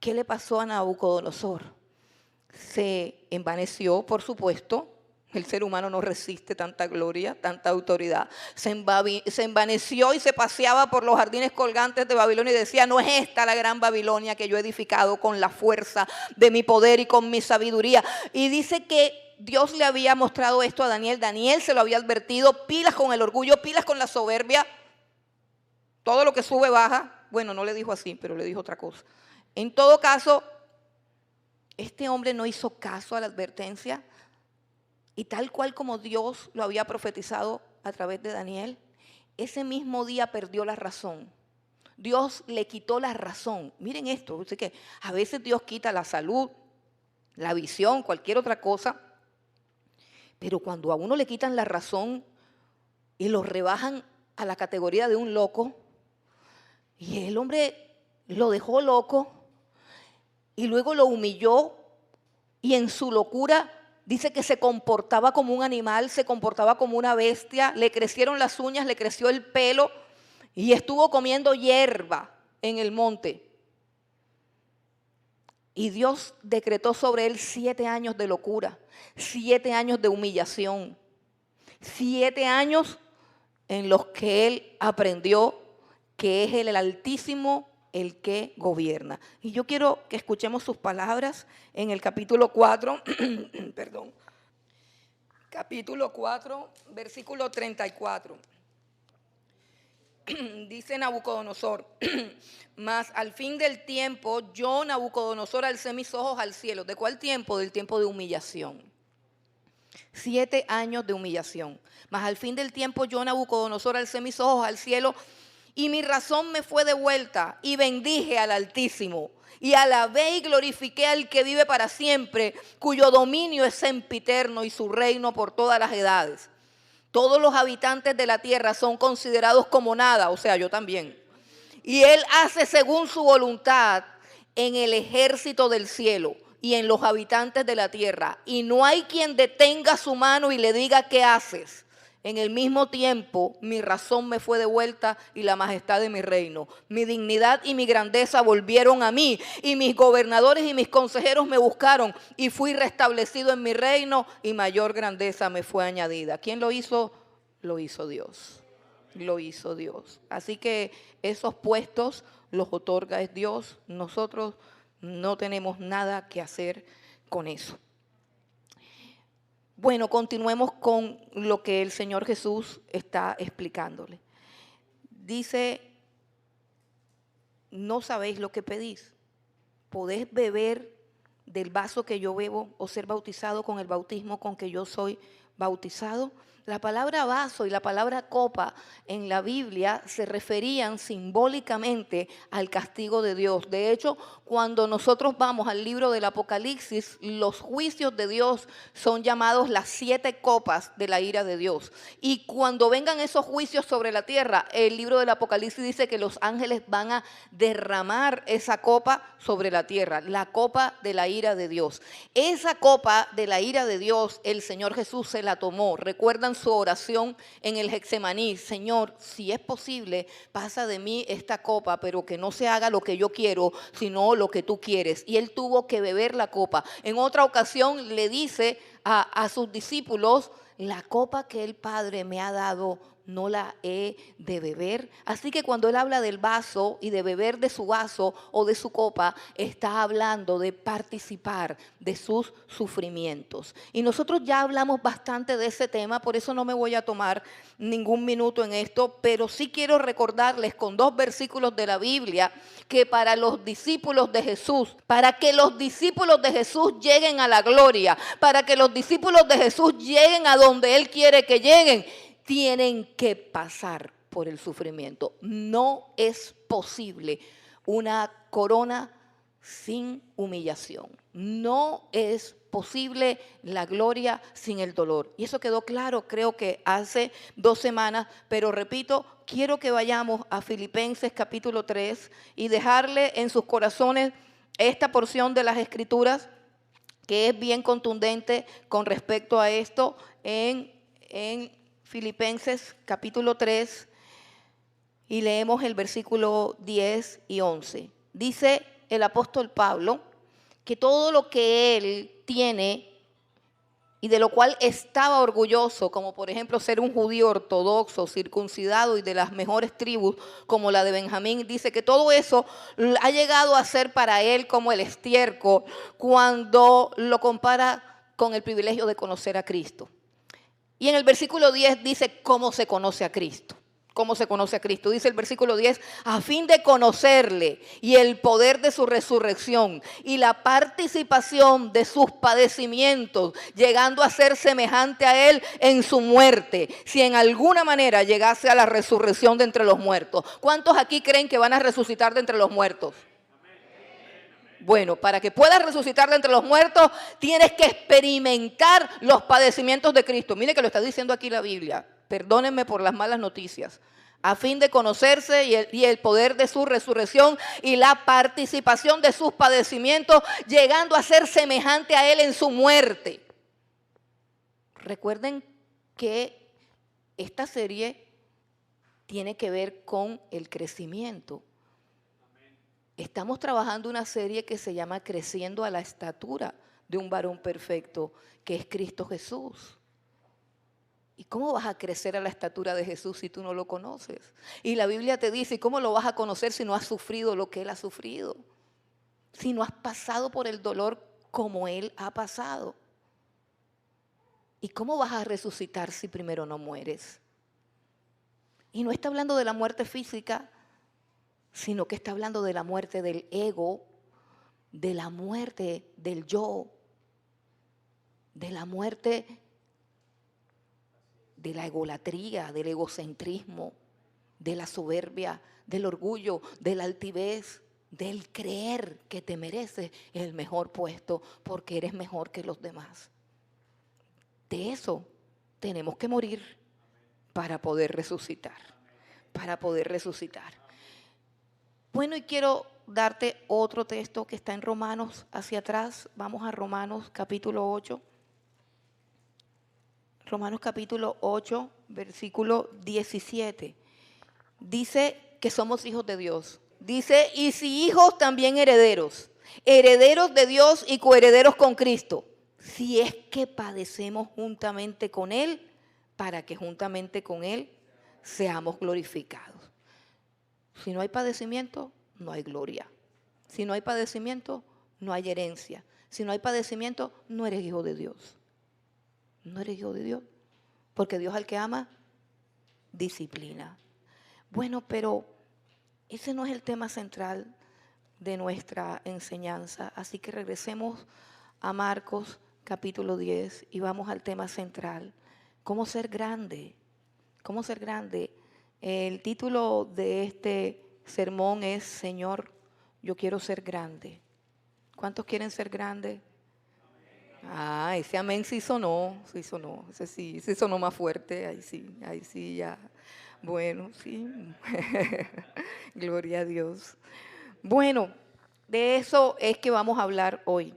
¿Qué le pasó a Nabucodonosor? Se envaneció, por supuesto. El ser humano no resiste tanta gloria, tanta autoridad. Se envaneció y se paseaba por los jardines colgantes de Babilonia y decía: no es esta la gran Babilonia que yo he edificado con la fuerza de mi poder y con mi sabiduría. Y dice que Dios le había mostrado esto a Daniel. Daniel se lo había advertido: pilas con el orgullo, pilas con la soberbia. Todo lo que sube baja. Bueno, no le dijo así, pero le dijo otra cosa. En todo caso, este hombre no hizo caso a la advertencia. Y tal cual como Dios lo había profetizado a través de Daniel, ese mismo día perdió la razón. Dios le quitó la razón. Miren esto, así que a veces Dios quita la salud, la visión, cualquier otra cosa. Pero cuando a uno le quitan la razón y lo rebajan a la categoría de un loco, y el hombre lo dejó loco y luego lo humilló, y en su locura dice que se comportaba como un animal, se comportaba como una bestia, le crecieron las uñas, le creció el pelo y estuvo comiendo hierba en el monte. Y Dios decretó sobre él 7 años de locura, 7 años de humillación, 7 años en los que él aprendió que es el Altísimo el que gobierna. Y yo quiero que escuchemos sus palabras en el capítulo 4, perdón, capítulo 4, versículo 34. Dice Nabucodonosor, mas al fin del tiempo, yo, Nabucodonosor, alcé mis ojos al cielo. ¿De cuál tiempo? Del tiempo de humillación. 7 años de humillación. Mas al fin del tiempo, yo, Nabucodonosor, alcé mis ojos al cielo y mi razón me fue devuelta y bendije al Altísimo. Y alabé y glorifiqué al que vive para siempre, cuyo dominio es sempiterno y su reino por todas las edades. Todos los habitantes de la tierra son considerados como nada, o sea, yo también. Y Él hace según su voluntad en el ejército del cielo y en los habitantes de la tierra. Y no hay quien detenga su mano y le diga, ¿qué haces? En el mismo tiempo, mi razón me fue devuelta y la majestad de mi reino. Mi dignidad y mi grandeza volvieron a mí. Y mis gobernadores y mis consejeros me buscaron. Y fui restablecido en mi reino y mayor grandeza me fue añadida. ¿Quién lo hizo? Lo hizo Dios. Lo hizo Dios. Así que esos puestos los otorga es Dios. Nosotros no tenemos nada que hacer con eso. Bueno, continuemos con lo que el Señor Jesús está explicándole. Dice, no sabéis lo que pedís. ¿Podés beber del vaso que yo bebo o ser bautizado con el bautismo con que yo soy bautizado? La palabra vaso y la palabra copa en la Biblia se referían simbólicamente al castigo de Dios. De hecho, cuando nosotros vamos al libro del Apocalipsis, los juicios de Dios son llamados las 7 copas de la ira de Dios. Y cuando vengan esos juicios sobre la tierra, el libro del Apocalipsis dice que los ángeles van a derramar esa copa sobre la tierra, la copa de la ira de Dios. Esa copa de la ira de Dios, el Señor Jesús se la tomó. Recuerdan su oración en el Getsemaní: Señor, si es posible, pasa de mí esta copa, pero que no se haga lo que yo quiero, sino lo que tú quieres. Y Él tuvo que beber la copa. En otra ocasión le dice a sus discípulos: la copa que el Padre me ha dado, no la he de beber. Así que cuando Él habla del vaso y de beber de su vaso o de su copa, está hablando de participar de sus sufrimientos. Y nosotros ya hablamos bastante de ese tema, por eso no me voy a tomar ningún minuto en esto, pero sí quiero recordarles con 2 versículos de la Biblia que para los discípulos de Jesús, para que los discípulos de Jesús lleguen a la gloria, para que los discípulos de Jesús lleguen a donde Él quiere que lleguen, tienen que pasar por el sufrimiento. No es posible una corona sin humillación. No es posible la gloria sin el dolor. Y eso quedó claro, creo que hace 2 semanas, pero repito, quiero que vayamos a Filipenses capítulo 3 y dejarle en sus corazones esta porción de las Escrituras que es bien contundente con respecto a esto en Filipenses capítulo 3 y leemos el versículo 10 y 11. Dice el apóstol Pablo que todo lo que él tiene y de lo cual estaba orgulloso, como por ejemplo ser un judío ortodoxo, circuncidado y de las mejores tribus como la de Benjamín, dice que todo eso ha llegado a ser para él como el estiércol cuando lo compara con el privilegio de conocer a Cristo. Y en el versículo 10 dice cómo se conoce a Cristo. ¿Cómo se conoce a Cristo? Dice el versículo 10, a fin de conocerle y el poder de su resurrección y la participación de sus padecimientos, llegando a ser semejante a él en su muerte, si en alguna manera llegase a la resurrección de entre los muertos. ¿Cuántos aquí creen que van a resucitar de entre los muertos? Bueno, para que puedas resucitar de entre los muertos, tienes que experimentar los padecimientos de Cristo. Mire que lo está diciendo aquí la Biblia. Perdónenme por las malas noticias. A fin de conocerse y el poder de su resurrección y la participación de sus padecimientos, llegando a ser semejante a Él en su muerte. Recuerden que esta serie tiene que ver con el crecimiento. Estamos trabajando una serie que se llama Creciendo a la estatura de un varón perfecto, que es Cristo Jesús. ¿Y cómo vas a crecer a la estatura de Jesús si tú no lo conoces? Y la Biblia te dice, ¿y cómo lo vas a conocer si no has sufrido lo que Él ha sufrido? Si no has pasado por el dolor como Él ha pasado. ¿Y cómo vas a resucitar si primero no mueres? Y no está hablando de la muerte física, sino que está hablando de la muerte del ego, de la muerte del yo, de la muerte de la egolatría, del egocentrismo, de la soberbia, del orgullo, de la altivez, del creer que te mereces el mejor puesto porque eres mejor que los demás. De eso tenemos que morir para poder resucitar, para poder resucitar. Bueno, y quiero darte otro texto que está en Romanos hacia atrás. Vamos a Romanos capítulo 8. Romanos capítulo 8, versículo 17. Dice que somos hijos de Dios. Dice, y si hijos también herederos, herederos de Dios y coherederos con Cristo, si es que padecemos juntamente con Él, para que juntamente con Él seamos glorificados. Si no hay padecimiento, no hay gloria. Si no hay padecimiento, no hay herencia. Si no hay padecimiento, no eres hijo de Dios. No eres hijo de Dios, porque Dios al que ama, disciplina. Bueno, pero ese no es el tema central de nuestra enseñanza, así que regresemos a Marcos capítulo 10 y vamos al tema central, cómo ser grande, cómo ser grande. El título de este sermón es, Señor, yo quiero ser grande. ¿Cuántos quieren ser grandes? Ah, ese amén sí sonó, ese sonó más fuerte, ahí sí ya, bueno, sí, gloria a Dios. Bueno, de eso es que vamos a hablar hoy,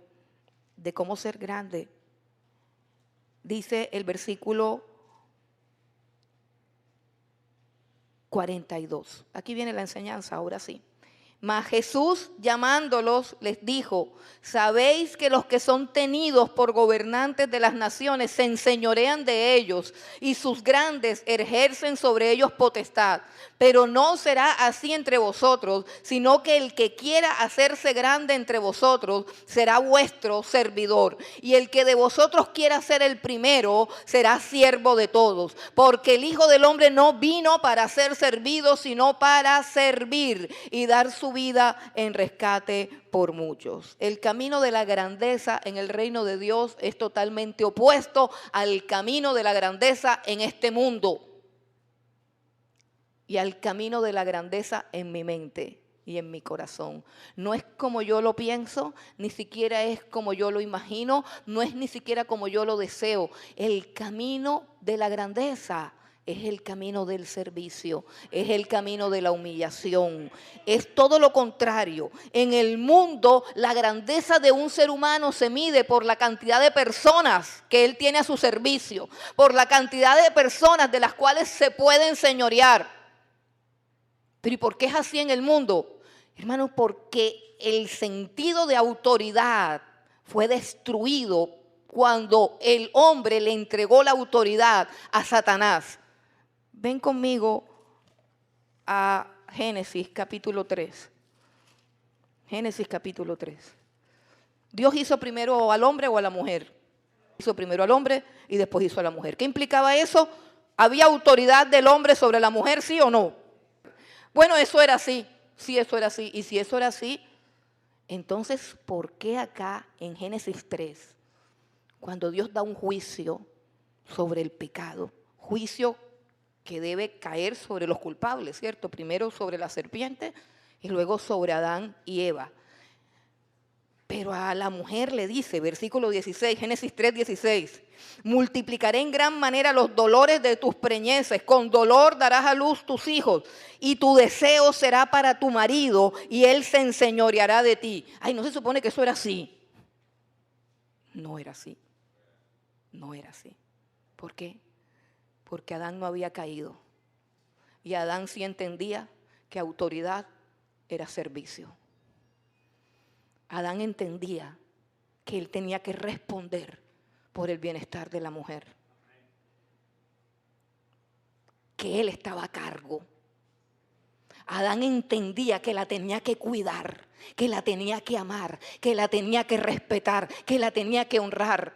de cómo ser grande. Dice el versículo 42, aquí viene la enseñanza, ahora sí. Mas Jesús, llamándolos, les dijo, sabéis que los que son tenidos por gobernantes de las naciones se enseñorean de ellos y sus grandes ejercen sobre ellos potestad. Pero no será así entre vosotros, sino que el que quiera hacerse grande entre vosotros será vuestro servidor. Y el que de vosotros quiera ser el primero será siervo de todos. Porque el Hijo del Hombre no vino para ser servido, sino para servir y dar su vida en rescate por muchos. El camino de la grandeza en el reino de Dios es totalmente opuesto al camino de la grandeza en este mundo y al camino de la grandeza en mi mente y en mi corazón. No es como yo lo pienso, ni siquiera es como yo lo imagino, no es ni siquiera como yo lo deseo. El camino de la grandeza es el camino del servicio, es el camino de la humillación, es todo lo contrario. En el mundo, la grandeza de un ser humano se mide por la cantidad de personas que él tiene a su servicio, por la cantidad de personas de las cuales se puede enseñorear. Pero ¿y por qué es así en el mundo? Hermanos, porque el sentido de autoridad fue destruido cuando el hombre le entregó la autoridad a Satanás. Ven conmigo a Génesis capítulo 3. Génesis capítulo 3. ¿Dios hizo primero al hombre o a la mujer? Hizo primero al hombre y después hizo a la mujer. ¿Qué implicaba eso? ¿Había autoridad del hombre sobre la mujer, sí o no? Bueno, eso era así. Sí, eso era así. Y si eso era así, entonces, ¿por qué acá en Génesis 3, cuando Dios da un juicio sobre el pecado, juicio que debe caer sobre los culpables, ¿cierto? Primero sobre la serpiente y luego sobre Adán y Eva. Pero a la mujer le dice, versículo 16, Génesis 3, 16, multiplicaré en gran manera los dolores de tus preñeces, con dolor darás a luz tus hijos, y tu deseo será para tu marido, y él se enseñoreará de ti. Ay, ¿no se supone que eso era así? No era así, no era así. ¿Por qué? Porque Adán no había caído, y Adán sí entendía que autoridad era servicio. Adán entendía que él tenía que responder por el bienestar de la mujer. que él estaba a cargo. Adán entendía que la tenía que cuidar, que la tenía que amar, que la tenía que respetar, que la tenía que honrar.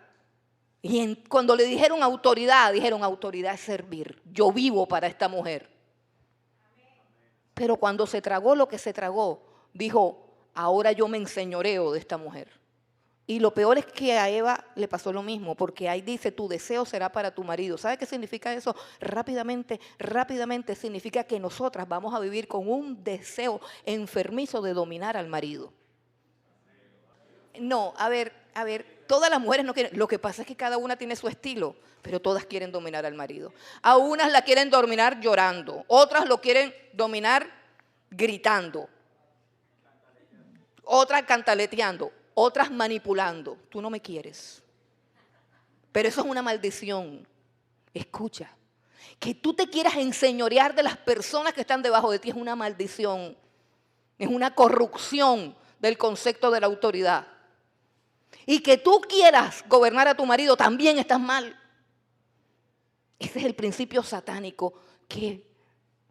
Y cuando le dijeron autoridad es servir. Yo vivo para esta mujer. Pero cuando se tragó lo que se tragó, dijo, ahora yo me enseñoreo de esta mujer. Y lo peor es que a Eva le pasó lo mismo, porque ahí dice, tu deseo será para tu marido. ¿Sabe qué significa eso? Rápidamente significa que nosotras vamos a vivir con un deseo enfermizo de dominar al marido. No, a ver, todas las mujeres no quieren, lo que pasa es que cada una tiene su estilo, pero todas quieren dominar al marido. A unas la quieren dominar llorando, otras lo quieren dominar gritando, otras cantaleteando, otras manipulando. Tú no me quieres. Pero eso es una maldición. Escucha, que tú te quieras enseñorear de las personas que están debajo de ti es una maldición. Es una corrupción del concepto de la autoridad. Y que tú quieras gobernar a tu marido también estás mal. Ese es el principio satánico que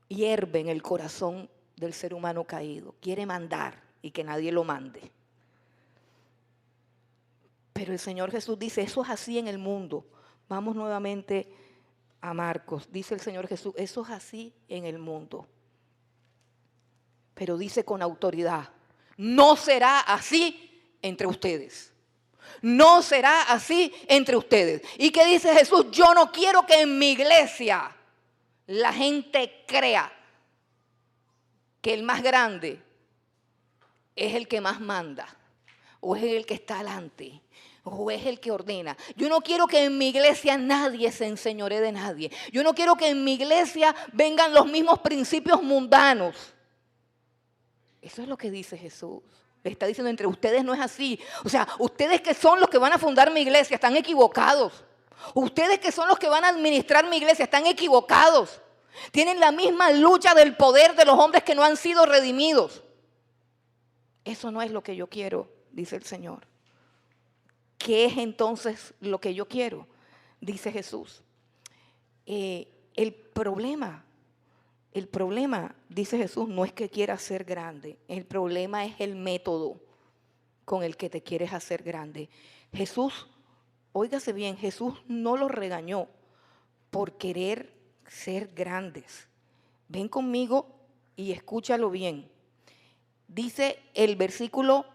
hierve en el corazón del ser humano caído. Quiere mandar y que nadie lo mande. Pero el Señor Jesús dice, eso es así en el mundo. Vamos nuevamente a Marcos. Dice el Señor Jesús, eso es así en el mundo. Pero dice con autoridad, no será así entre ustedes. No será así entre ustedes. ¿Y qué dice Jesús? Yo no quiero que en mi iglesia la gente crea que el más grande es el que más manda, o es el que está adelante, o es el que ordena. Yo no quiero que en mi iglesia nadie se enseñoree de nadie. Yo no quiero que en mi iglesia vengan los mismos principios mundanos. Eso es lo que dice Jesús. Le está diciendo, entre ustedes no es así. O sea, ustedes que son los que van a fundar mi iglesia están equivocados. Ustedes que son los que van a administrar mi iglesia están equivocados. Tienen la misma lucha del poder de los hombres que no han sido redimidos. Eso no es lo que yo quiero, dice el Señor. ¿Qué es entonces lo que yo quiero? Dice Jesús. El problema, dice Jesús, no es que quieras ser grande. El problema es el método con el que te quieres hacer grande. Jesús, óigase bien, Jesús no los regañó por querer ser grandes. Ven conmigo y escúchalo bien. Dice el versículo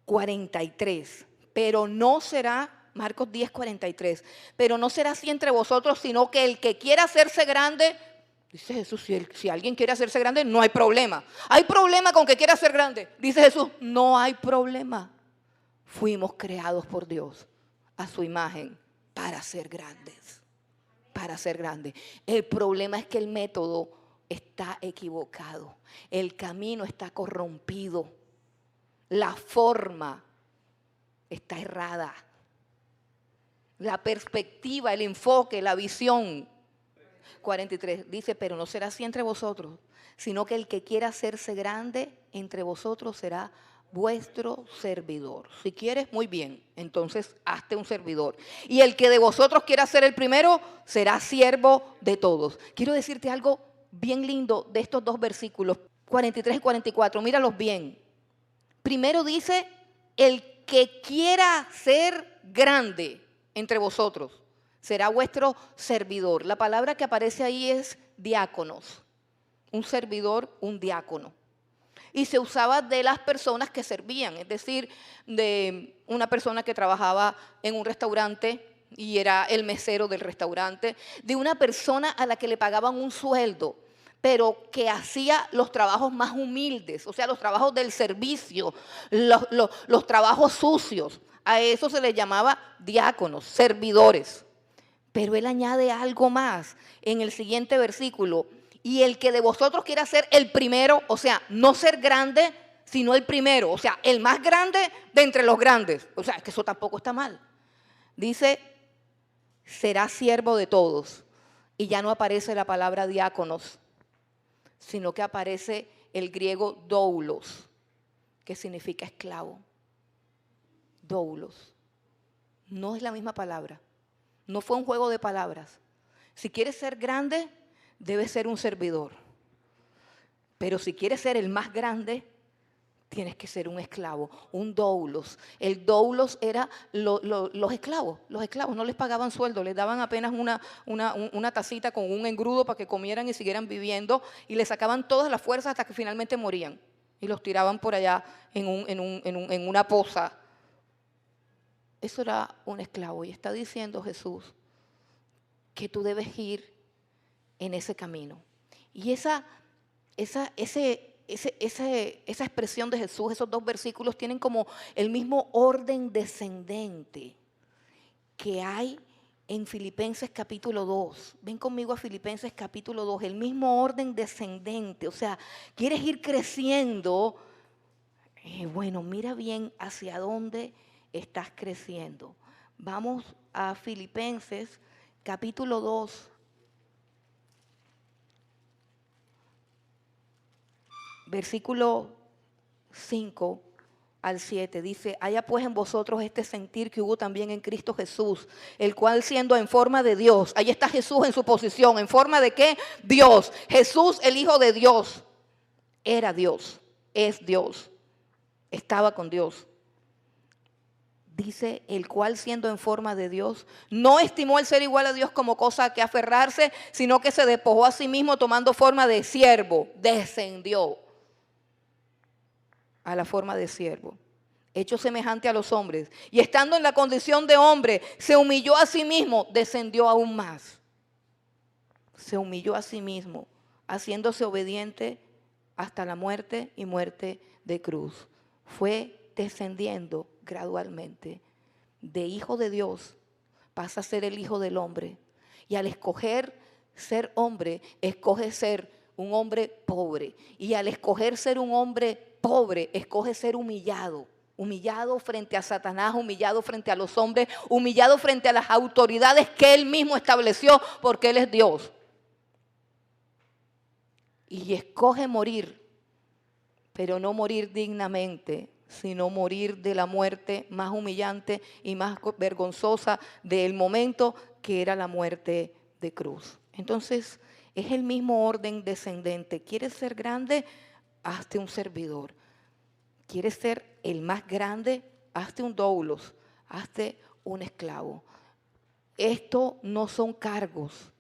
43, pero no será, Marcos 10, 43, pero no será así entre vosotros, sino que el que quiera hacerse grande, dice Jesús, si alguien quiere hacerse grande, no hay problema. ¿Hay problema con que quiera ser grande? Dice Jesús, no hay problema. Fuimos creados por Dios a su imagen para ser grandes, para ser grandes. El problema es que el método está equivocado, el camino está corrompido, la forma está errada, la perspectiva, el enfoque, la visión. 43 dice, pero no será así entre vosotros, sino que el que quiera hacerse grande entre vosotros será vuestro servidor. Si quieres, muy bien, entonces hazte un servidor. Y el que de vosotros quiera ser el primero será siervo de todos. Quiero decirte algo bien lindo de estos dos versículos, 43 y 44, míralos bien. Primero dice, el que quiera ser grande entre vosotros será vuestro servidor. La palabra que aparece ahí es diáconos, un servidor, un diácono. Y se usaba de las personas que servían, es decir, de una persona que trabajaba en un restaurante y era el mesero del restaurante, de una persona a la que le pagaban un sueldo, pero que hacía los trabajos más humildes, o sea, los trabajos del servicio, los trabajos sucios. A eso se les llamaba diáconos, servidores. Pero él añade algo más en el siguiente versículo. Y el que de vosotros quiera ser el primero, o sea, no ser grande, sino el primero, o sea, el más grande de entre los grandes. O sea, es que eso tampoco está mal. Dice, será siervo de todos. Y ya no aparece la palabra diáconos, sino que aparece el griego doulos, que significa esclavo. Doulos. No es la misma palabra. No fue un juego de palabras. Si quieres ser grande, debes ser un servidor. Pero si quieres ser el más grande, tienes que ser un esclavo, un doulos. El doulos era los esclavos. Los esclavos no les pagaban sueldo, les daban apenas una tacita con un engrudo para que comieran y siguieran viviendo, y les sacaban todas las fuerzas hasta que finalmente morían. Y los tiraban por allá en una poza. Eso era un esclavo. Y está diciendo Jesús que tú debes ir en ese camino. Y esa expresión de Jesús, esos dos versículos, tienen como el mismo orden descendente que hay en Filipenses capítulo 2. Ven conmigo a Filipenses capítulo 2, el mismo orden descendente. O sea, quieres ir creciendo. Bueno, mira bien hacia dónde estás creciendo. Vamos a Filipenses capítulo 2. Versículo 5 al 7 dice: haya pues en vosotros este sentir que hubo también en Cristo Jesús, el cual siendo en forma de Dios, ahí está Jesús en su posición, ¿en forma de qué? Dios. Jesús, el Hijo de Dios, era Dios, es Dios, estaba con Dios. Dice, el cual siendo en forma de Dios, no estimó el ser igual a Dios como cosa a que aferrarse, sino que se despojó a sí mismo tomando forma de siervo, descendió a la forma de siervo, hecho semejante a los hombres, y estando en la condición de hombre, se humilló a sí mismo, descendió aún más. Se humilló a sí mismo, haciéndose obediente hasta la muerte y muerte de cruz. Fue descendiendo gradualmente. De hijo de Dios pasa a ser el hijo del hombre. Y al escoger ser hombre, escoge ser un hombre pobre. Y al escoger ser un hombre pobre, escoge ser humillado. Humillado frente a Satanás, humillado frente a los hombres, humillado frente a las autoridades que él mismo estableció, porque él es Dios. Y escoge morir, pero no morir dignamente, sino morir de la muerte más humillante y más vergonzosa del momento, que era la muerte de cruz. Entonces, es el mismo orden descendente. ¿Quieres ser grande? Hazte un servidor. ¿Quieres ser el más grande? Hazte un doulos, hazte un esclavo. Esto no son cargos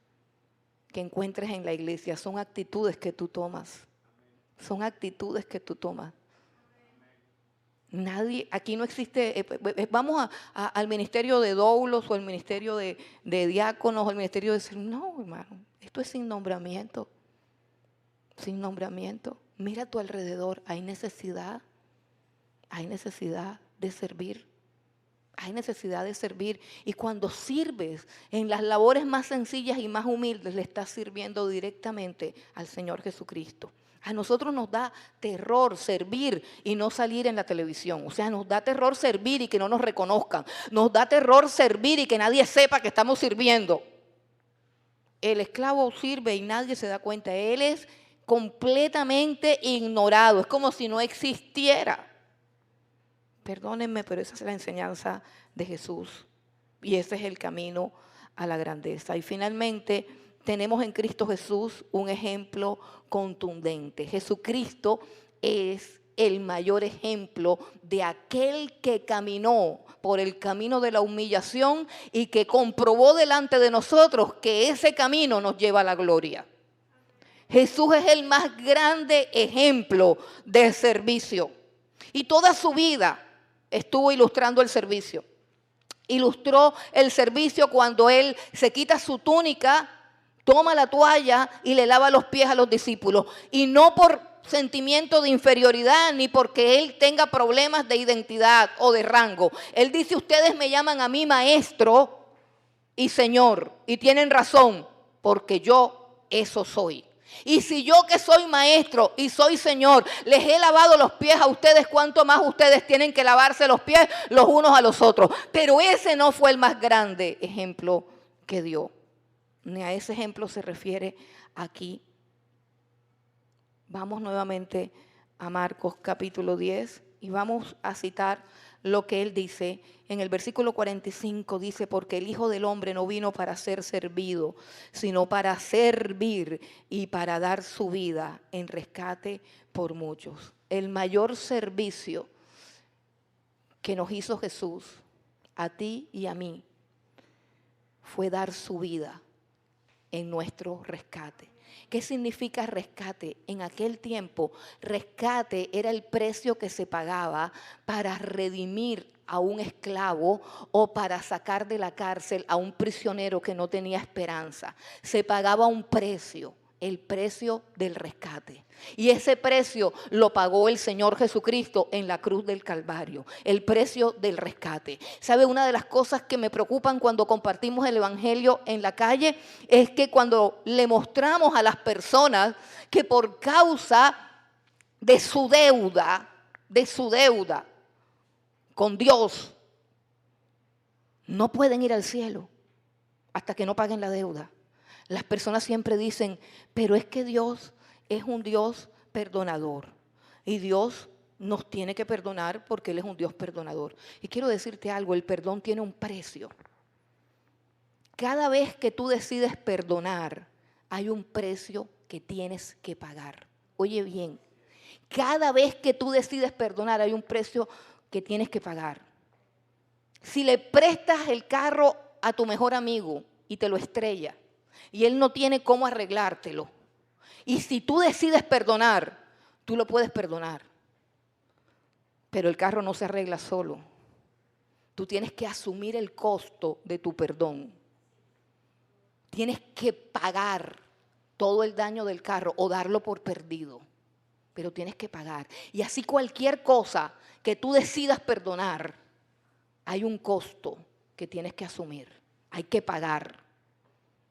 que encuentres en la iglesia, son actitudes que tú tomas. Son actitudes que tú tomas. Nadie, aquí no existe, vamos al ministerio de doulos o al ministerio de diáconos o al ministerio de... No, hermano, esto es sin nombramiento. Sin nombramiento. Mira a tu alrededor, hay necesidad de servir. Hay necesidad de servir. Y cuando sirves en las labores más sencillas y más humildes, le estás sirviendo directamente al Señor Jesucristo. A nosotros nos da terror servir y no salir en la televisión. O sea, nos da terror servir y que no nos reconozcan. Nos da terror servir y que nadie sepa que estamos sirviendo. El esclavo sirve y nadie se da cuenta. Él es completamente ignorado. Es como si no existiera. Perdónenme, pero esa es la enseñanza de Jesús. Y ese es el camino a la grandeza. Y finalmente tenemos en Cristo Jesús un ejemplo contundente. Jesucristo es el mayor ejemplo de aquel que caminó por el camino de la humillación y que comprobó delante de nosotros que ese camino nos lleva a la gloria. Jesús es el más grande ejemplo de servicio. Y toda su vida estuvo ilustrando el servicio. Ilustró el servicio cuando él se quita su túnica, toma la toalla y le lava los pies a los discípulos. Y no por sentimiento de inferioridad ni porque él tenga problemas de identidad o de rango. Él dice, ustedes me llaman a mí maestro y señor. Y tienen razón, porque yo eso soy. Y si yo que soy maestro y soy señor, les he lavado los pies a ustedes, ¿cuánto más ustedes tienen que lavarse los pies los unos a los otros? Pero ese no fue el más grande ejemplo que dio. Ni a ese ejemplo se refiere aquí. Vamos nuevamente a Marcos capítulo 10 y vamos a citar lo que Él dice. En el versículo 45 dice, porque el Hijo del Hombre no vino para ser servido, sino para servir y para dar su vida en rescate por muchos. El mayor servicio que nos hizo Jesús, a ti y a mí, fue dar su vida en nuestro rescate. ¿Qué significa rescate? En aquel tiempo, rescate era el precio que se pagaba para redimir a un esclavo o para sacar de la cárcel a un prisionero que no tenía esperanza. Se pagaba un precio, el precio del rescate. Y ese precio lo pagó el Señor Jesucristo en la cruz del Calvario, el precio del rescate. ¿Sabe? Una de las cosas que me preocupan cuando compartimos el Evangelio en la calle es que cuando le mostramos a las personas que por causa de su deuda con Dios, no pueden ir al cielo hasta que no paguen la deuda. Las personas siempre dicen, pero es que Dios es un Dios perdonador y Dios nos tiene que perdonar porque Él es un Dios perdonador. Y quiero decirte algo, el perdón tiene un precio. Cada vez que tú decides perdonar, hay un precio que tienes que pagar. Oye bien, cada vez que tú decides perdonar, hay un precio que tienes que pagar. Si le prestas el carro a tu mejor amigo y te lo estrella, y él no tiene cómo arreglártelo, y si tú decides perdonar, tú lo puedes perdonar, pero el carro no se arregla solo. Tú tienes que asumir el costo de tu perdón. Tienes que pagar todo el daño del carro o darlo por perdido, pero tienes que pagar. Y así cualquier cosa que tú decidas perdonar, hay un costo que tienes que asumir, hay que pagar.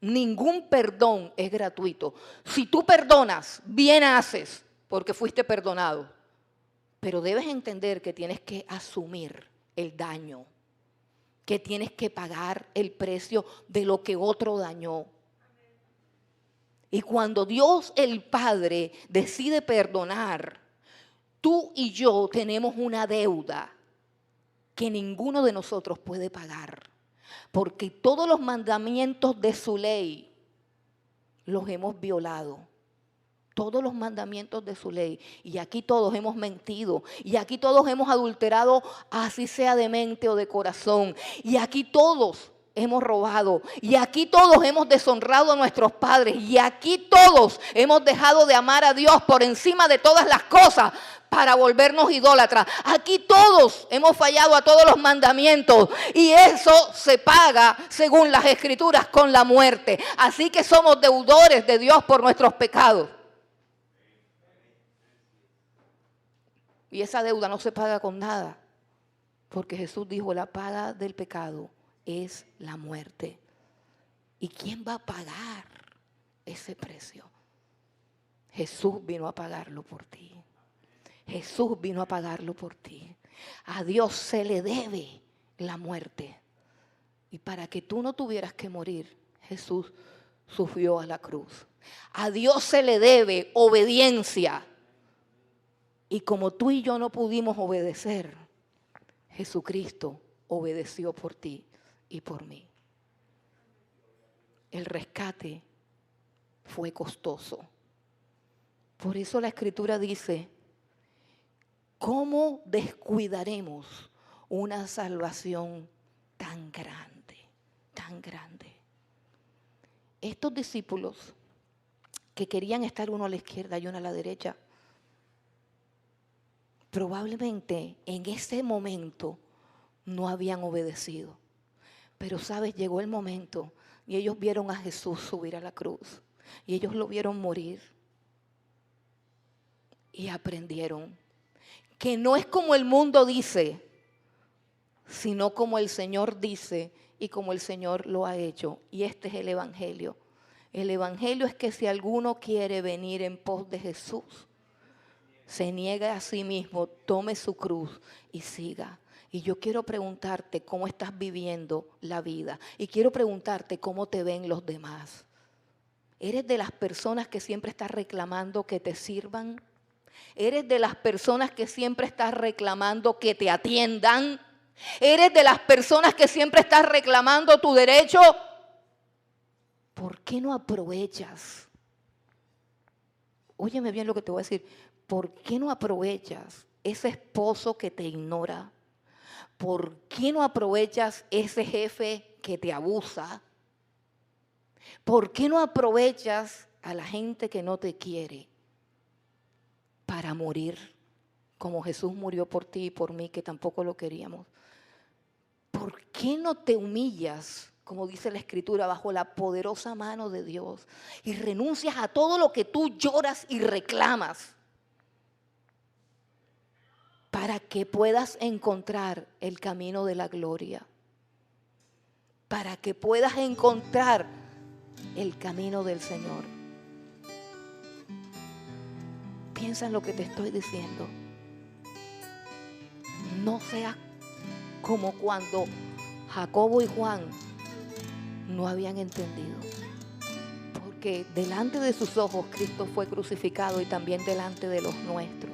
Ningún perdón es gratuito. Si tú perdonas, bien haces, porque fuiste perdonado. Pero debes entender que tienes que asumir el daño, que tienes que pagar el precio de lo que otro dañó. Y cuando Dios el Padre decide perdonar, tú y yo tenemos una deuda que ninguno de nosotros puede pagar. Porque todos los mandamientos de su ley los hemos violado. Todos los mandamientos de su ley. Y aquí todos hemos mentido. Y aquí todos hemos adulterado, así sea de mente o de corazón. Y aquí todos hemos robado. Y aquí todos hemos deshonrado a nuestros padres. Y aquí todos hemos dejado de amar a Dios por encima de todas las cosas para volvernos idólatras. Aquí todos hemos fallado a todos los mandamientos y eso se paga, según las Escrituras, con la muerte. Así que somos deudores de Dios por nuestros pecados. Y esa deuda no se paga con nada, porque Jesús dijo, la paga del pecado es la muerte. ¿Y quién va a pagar ese precio? Jesús vino a pagarlo por ti. Jesús vino a pagarlo por ti. A Dios se le debe la muerte. Y para que tú no tuvieras que morir, Jesús sufrió a la cruz. A Dios se le debe obediencia. Y como tú y yo no pudimos obedecer, Jesucristo obedeció por ti y por mí. El rescate fue costoso. Por eso la Escritura dice, ¿cómo descuidaremos una salvación tan grande, tan grande? Estos discípulos que querían estar uno a la izquierda y uno a la derecha, probablemente en ese momento no habían obedecido. Pero sabes, llegó el momento y ellos vieron a Jesús subir a la cruz y ellos lo vieron morir y aprendieron que no es como el mundo dice, sino como el Señor dice y como el Señor lo ha hecho. Y este es el Evangelio. El Evangelio es que si alguno quiere venir en pos de Jesús, se niegue a sí mismo, tome su cruz y siga. Y yo quiero preguntarte cómo estás viviendo la vida. Y quiero preguntarte cómo te ven los demás. ¿Eres de las personas que siempre estás reclamando que te sirvan? Eres de las personas que siempre estás reclamando que te atiendan. Eres de las personas que siempre estás reclamando tu derecho. ¿Por qué no aprovechas? Óyeme bien lo que te voy a decir. ¿Por qué no aprovechas ese esposo que te ignora? ¿Por qué no aprovechas ese jefe que te abusa? ¿Por qué no aprovechas a la gente que no te quiere para morir como Jesús murió por ti y por mí, que tampoco lo queríamos? ¿Por qué no te humillas, como dice la Escritura, bajo la poderosa mano de Dios y renuncias a todo lo que tú lloras y reclamas para que puedas encontrar el camino de la gloria? Para que puedas encontrar el camino del Señor. Piensa en lo que te estoy diciendo. No seas como cuando Jacobo y Juan no habían entendido. Porque delante de sus ojos Cristo fue crucificado y también delante de los nuestros.